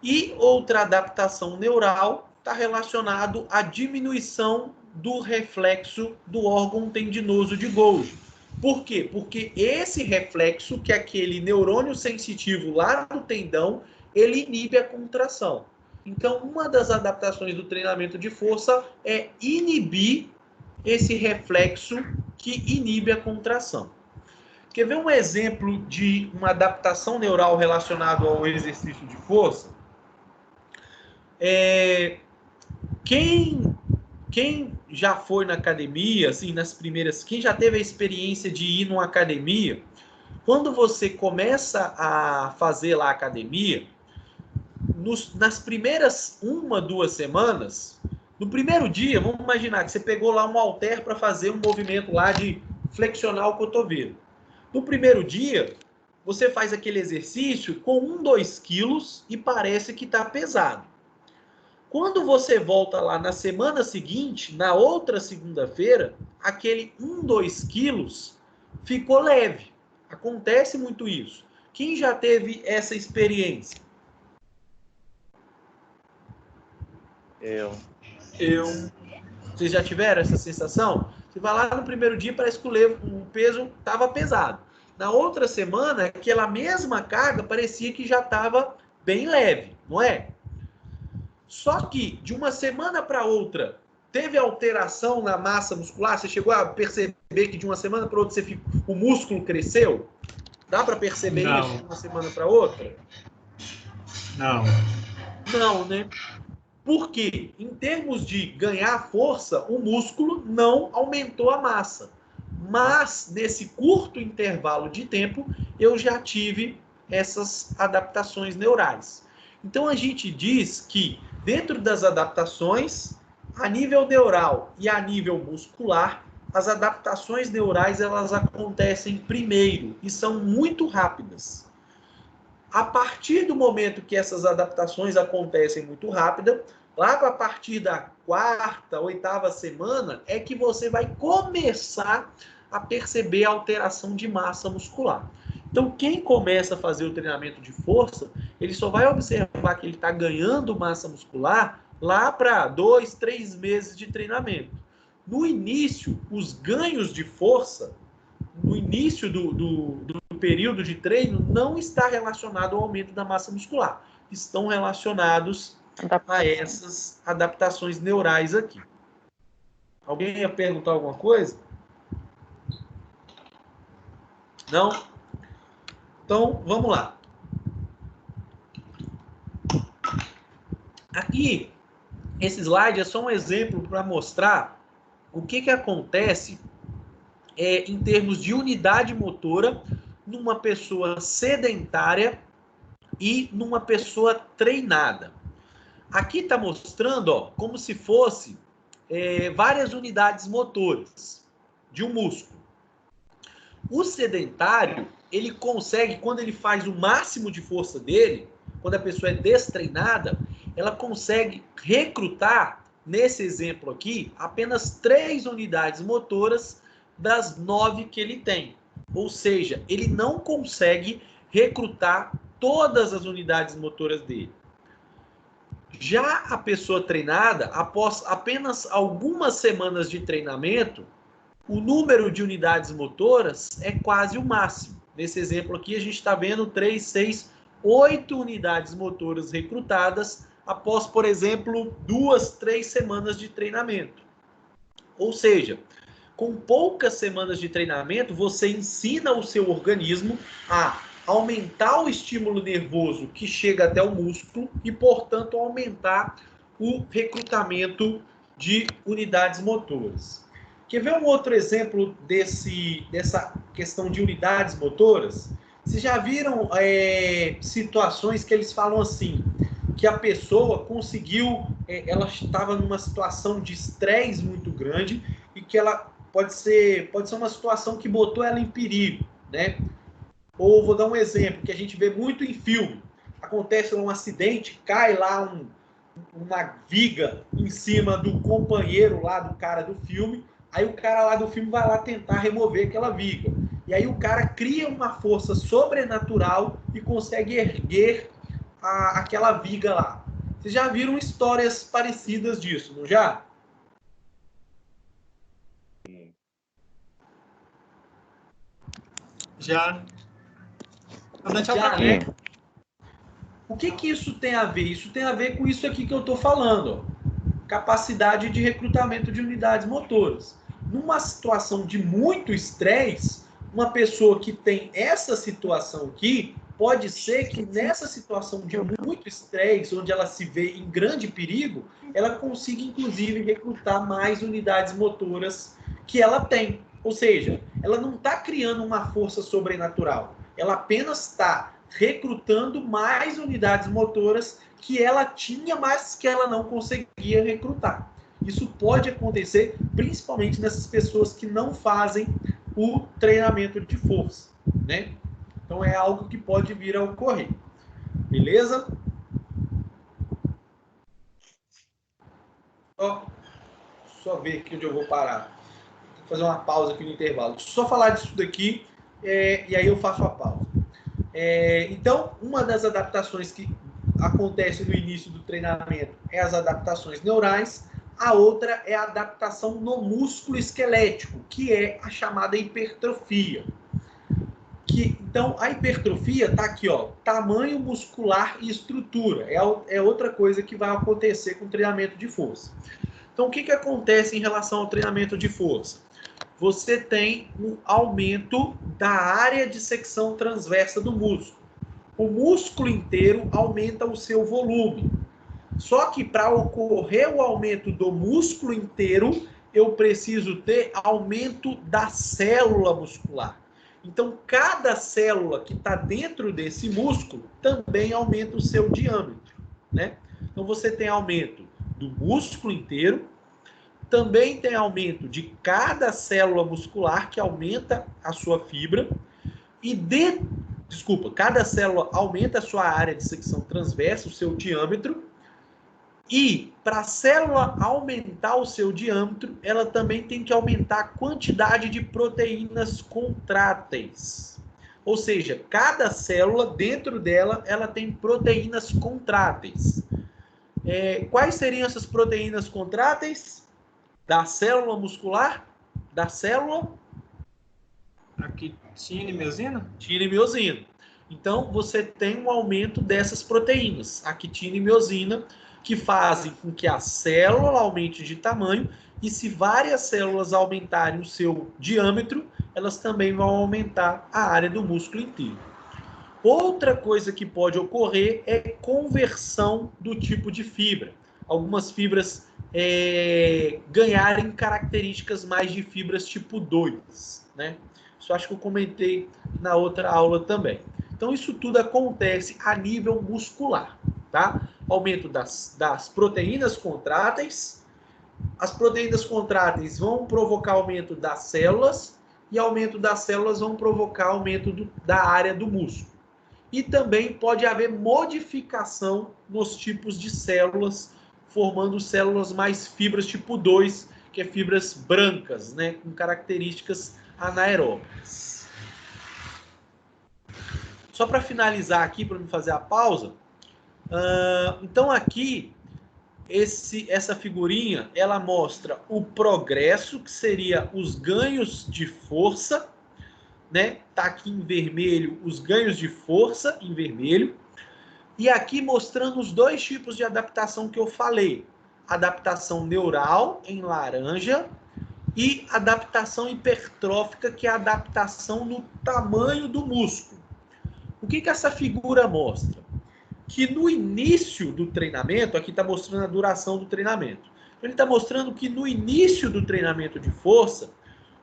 E outra adaptação neural está relacionado à diminuição do reflexo do órgão tendinoso de Golgi. Por quê? Porque esse reflexo, que é aquele neurônio sensitivo lá no tendão, ele inibe a contração. Então, uma das adaptações do treinamento de força é inibir esse reflexo que inibe a contração. Quer ver um exemplo de uma adaptação neural relacionada ao exercício de força? Quem já foi na academia, assim, nas primeiras... Quem já teve a experiência de ir numa academia, quando você começa a fazer lá a academia, nas primeiras 1, 2 semanas, no primeiro dia, vamos imaginar que você pegou lá um halter para fazer um movimento lá de flexionar o cotovelo. No primeiro dia, você faz aquele exercício com 1, 2 quilos e parece que está pesado. Quando você volta lá na semana seguinte, na outra segunda-feira, aquele 1, 2 quilos ficou leve. Acontece muito isso. Quem já teve essa experiência? Eu. Vocês já tiveram essa sensação? Você vai lá no primeiro dia, parece que o peso estava pesado. Na outra semana, aquela mesma carga parecia que já estava bem leve, não é? Só que de uma semana para outra, teve alteração na massa muscular? Você chegou a perceber que de uma semana para outra o músculo cresceu? Dá para perceber isso de uma semana para outra? Não. Não, né? Porque, em termos de ganhar força, o músculo não aumentou a massa. Mas, nesse curto intervalo de tempo, eu já tive essas adaptações neurais. Então, a gente diz que, dentro das adaptações, a nível neural e a nível muscular, as adaptações neurais elas acontecem primeiro e são muito rápidas. A partir do momento que essas adaptações acontecem muito rápida, lá a partir da 4ª, 8ª semana, é que você vai começar a perceber a alteração de massa muscular. Então, quem começa a fazer o treinamento de força, ele só vai observar que ele está ganhando massa muscular lá para 2, 3 meses de treinamento. No início, os ganhos de força, no início do período de treino, não está relacionado ao aumento da massa muscular. Estão relacionados a essas adaptações neurais aqui. Alguém ia perguntar alguma coisa? Não? Então, vamos lá. Aqui, esse slide é só um exemplo para mostrar o que acontece em termos de unidade motora numa pessoa sedentária e numa pessoa treinada. Aqui está mostrando, ó, como se fosse várias unidades motoras de um músculo. O sedentário, ele consegue, quando ele faz o máximo de força dele, quando a pessoa é destreinada, ela consegue recrutar, nesse exemplo aqui, apenas 3 unidades motoras das 9 que ele tem. Ou seja, ele não consegue recrutar todas as unidades motoras dele. Já a pessoa treinada, após apenas algumas semanas de treinamento, o número de unidades motoras é quase o máximo. Nesse exemplo aqui, a gente está vendo 3, 6, 8 unidades motoras recrutadas após, por exemplo, 2, 3 semanas de treinamento. Ou seja, com poucas semanas de treinamento, você ensina o seu organismo a aumentar o estímulo nervoso que chega até o músculo e, portanto, aumentar o recrutamento de unidades motoras. Quer ver um outro exemplo dessa questão de unidades motoras? Vocês já viram situações que eles falam assim, que a pessoa conseguiu, ela estava numa situação de estresse muito grande e que ela pode ser uma situação que botou ela em perigo, né? Ou vou dar um exemplo que a gente vê muito em filme. Acontece um acidente, cai lá uma viga em cima do companheiro lá do cara do filme, aí o cara lá do filme vai lá tentar remover aquela viga. E aí o cara cria uma força sobrenatural e consegue erguer aquela viga lá. Vocês já viram histórias parecidas disso, não já? Já. Já, né? O que isso tem a ver? Isso tem a ver com isso aqui que eu estou falando. Ó. Capacidade de recrutamento de unidades motoras. Numa situação de muito estresse, uma pessoa que tem essa situação aqui, pode ser que nessa situação de muito estresse, onde ela se vê em grande perigo, ela consiga, inclusive, recrutar mais unidades motoras que ela tem. Ou seja, ela não está criando uma força sobrenatural, ela apenas está recrutando mais unidades motoras que ela tinha, mas que ela não conseguia recrutar. Isso pode acontecer principalmente nessas pessoas que não fazem o treinamento de força, né? Então é algo que pode vir a ocorrer. Beleza? Só ver aqui onde eu vou parar. Vou fazer uma pausa aqui no intervalo. Só falar disso daqui e aí eu faço a pausa. Então, uma das adaptações que acontece no início do treinamento é as adaptações neurais. A outra é a adaptação no músculo esquelético, que é a chamada hipertrofia. Então, a hipertrofia está aqui, ó, tamanho muscular e estrutura. É outra coisa que vai acontecer com o treinamento de força. Então, o que acontece em relação ao treinamento de força? Você tem um aumento da área de secção transversa do músculo. O músculo inteiro aumenta o seu volume. Só que para ocorrer o aumento do músculo inteiro, eu preciso ter aumento da célula muscular. Então, cada célula que está dentro desse músculo também aumenta o seu diâmetro, né? Então, você tem aumento do músculo inteiro, também tem aumento de cada célula muscular, que aumenta a sua fibra, cada célula aumenta a sua área de secção transversa, o seu diâmetro, e para a célula aumentar o seu diâmetro, ela também tem que aumentar a quantidade de proteínas contráteis. Ou seja, cada célula, dentro dela, ela tem proteínas contráteis. Quais seriam essas proteínas contráteis? Da célula muscular? Da célula? Actina e miosina? Actina e miosina. Então, você tem um aumento dessas proteínas, actina e miosina, que fazem com que a célula aumente de tamanho, e se várias células aumentarem o seu diâmetro, elas também vão aumentar a área do músculo inteiro. Outra coisa que pode ocorrer é conversão do tipo de fibra. Algumas fibras ganharem características mais de fibras tipo 2, né? Isso acho que eu comentei na outra aula também. Então, isso tudo acontece a nível muscular, tá? Aumento das proteínas contráteis. As proteínas contráteis vão provocar aumento das células, e aumento das células vão provocar aumento da área do músculo. E também pode haver modificação nos tipos de células, formando células mais fibras tipo 2, que é fibras brancas, né, com características anaeróbicas. Só para finalizar aqui, para me fazer a pausa, então aqui, essa figurinha, ela mostra o progresso, que seria os ganhos de força, né? Tá aqui em vermelho os ganhos de força, em vermelho, e aqui mostrando os dois tipos de adaptação que eu falei. Adaptação neural, em laranja, e adaptação hipertrófica, que é a adaptação no tamanho do músculo. O que essa figura mostra? Que no início do treinamento, aqui está mostrando a duração do treinamento, ele está mostrando que no início do treinamento de força,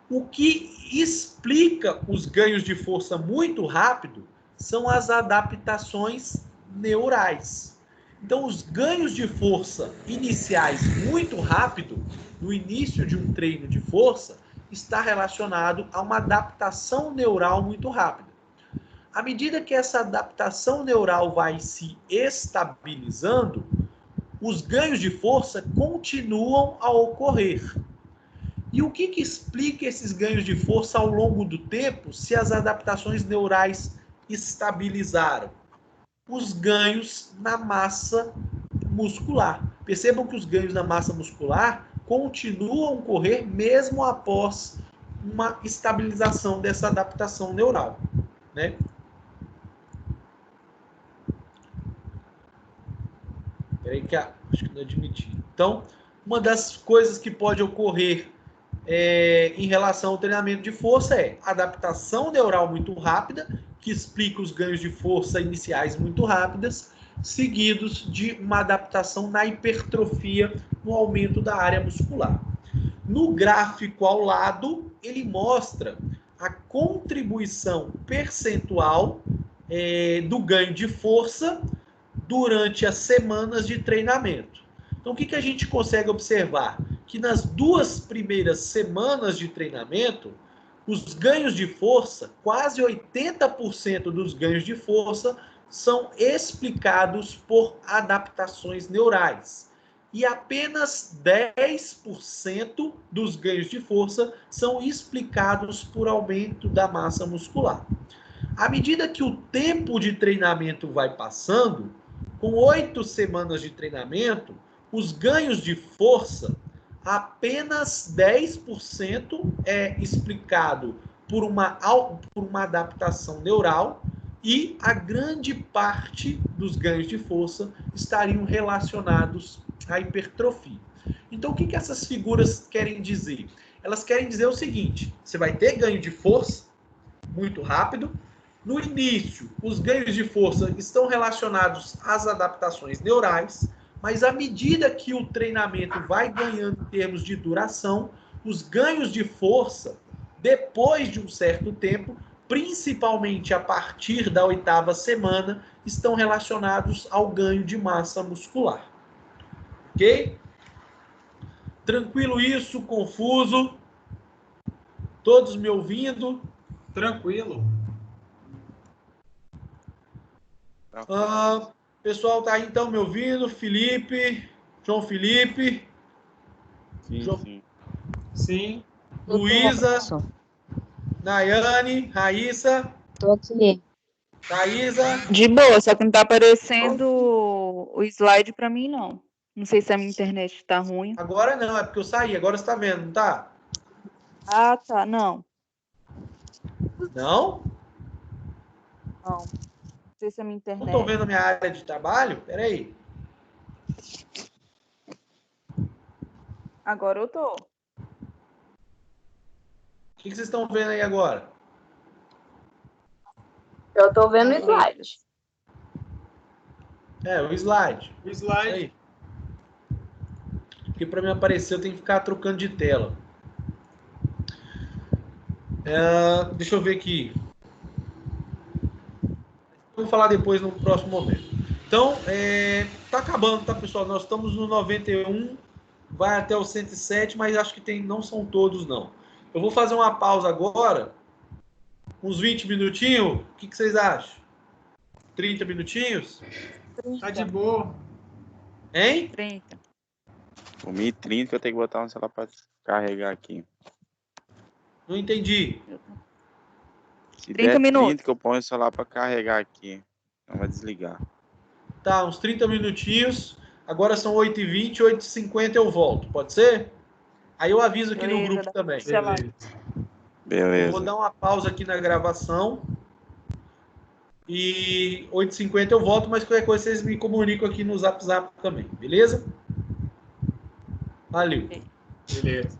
o que explica os ganhos de força muito rápido são as adaptações neurais. Então, os ganhos de força iniciais muito rápido, no início de um treino de força, está relacionado a uma adaptação neural muito rápida. À medida que essa adaptação neural vai se estabilizando, os ganhos de força continuam a ocorrer. E o que explica esses ganhos de força ao longo do tempo, se as adaptações neurais estabilizaram? Os ganhos na massa muscular. Percebam que os ganhos na massa muscular continuam a ocorrer mesmo após uma estabilização dessa adaptação neural, né? Peraí que acho que não admiti. Então, uma das coisas que pode ocorrer em relação ao treinamento de força é adaptação neural muito rápida, que explica os ganhos de força iniciais muito rápidas, seguidos de uma adaptação na hipertrofia, no aumento da área muscular. No gráfico ao lado, ele mostra a contribuição percentual do ganho de força durante as semanas de treinamento. Então, o que a gente consegue observar? Que nas 2 primeiras semanas de treinamento, os ganhos de força, quase 80% dos ganhos de força, são explicados por adaptações neurais. E apenas 10% dos ganhos de força são explicados por aumento da massa muscular. À medida que o tempo de treinamento vai passando, com 8 semanas de treinamento, os ganhos de força, apenas 10% é explicado por uma adaptação neural e a grande parte dos ganhos de força estariam relacionados à hipertrofia. Então, o que essas figuras querem dizer? Elas querem dizer o seguinte: você vai ter ganho de força muito rápido. No início, os ganhos de força estão relacionados às adaptações neurais, mas à medida que o treinamento vai ganhando em termos de duração, os ganhos de força, depois de um certo tempo, principalmente a partir da 8ª semana, estão relacionados ao ganho de massa muscular. Ok? Tranquilo isso? Confuso? Todos me ouvindo? Tranquilo. Pessoal, tá aí então me ouvindo? Felipe, João Felipe, Sim. Sim. Luísa, Nayane, Raíssa. Tô aqui. Thaísa. De boa, só que não tá aparecendo o slide pra mim, não. Não sei se a minha internet tá ruim. Agora não, é porque eu saí. Agora você tá vendo, não tá? Ah, tá. Não. Não? Não sei se a minha internet... Não tô vendo a minha área de trabalho? Peraí. Agora eu tô. O que vocês estão vendo aí agora? Eu tô vendo o slide. O slide. O slide. Aí. Porque para mim aparecer eu tenho que ficar trocando de tela. Deixa eu ver aqui. Vou falar depois no próximo momento. Então, tá acabando, tá, pessoal? Nós estamos no 91, vai até o 107, mas acho que não são todos, não. Eu vou fazer uma pausa agora, uns 20 minutinhos. O que vocês acham? 30 minutinhos? 30. Tá de boa. Hein? 30. Por mim, 30 que eu tenho que botar um celular para carregar aqui. Não entendi. Se 30 der minutos. 30 que eu ponho o celular para carregar aqui. Não vai desligar. Tá, uns 30 minutinhos. Agora são 8h20, 8h50 eu volto. Pode ser? Aí eu aviso aqui no grupo também. Beleza. Eu vou dar uma pausa aqui na gravação. E 8h50 eu volto, mas qualquer coisa vocês me comunicam aqui no Zap também. Beleza? Valeu. Beleza.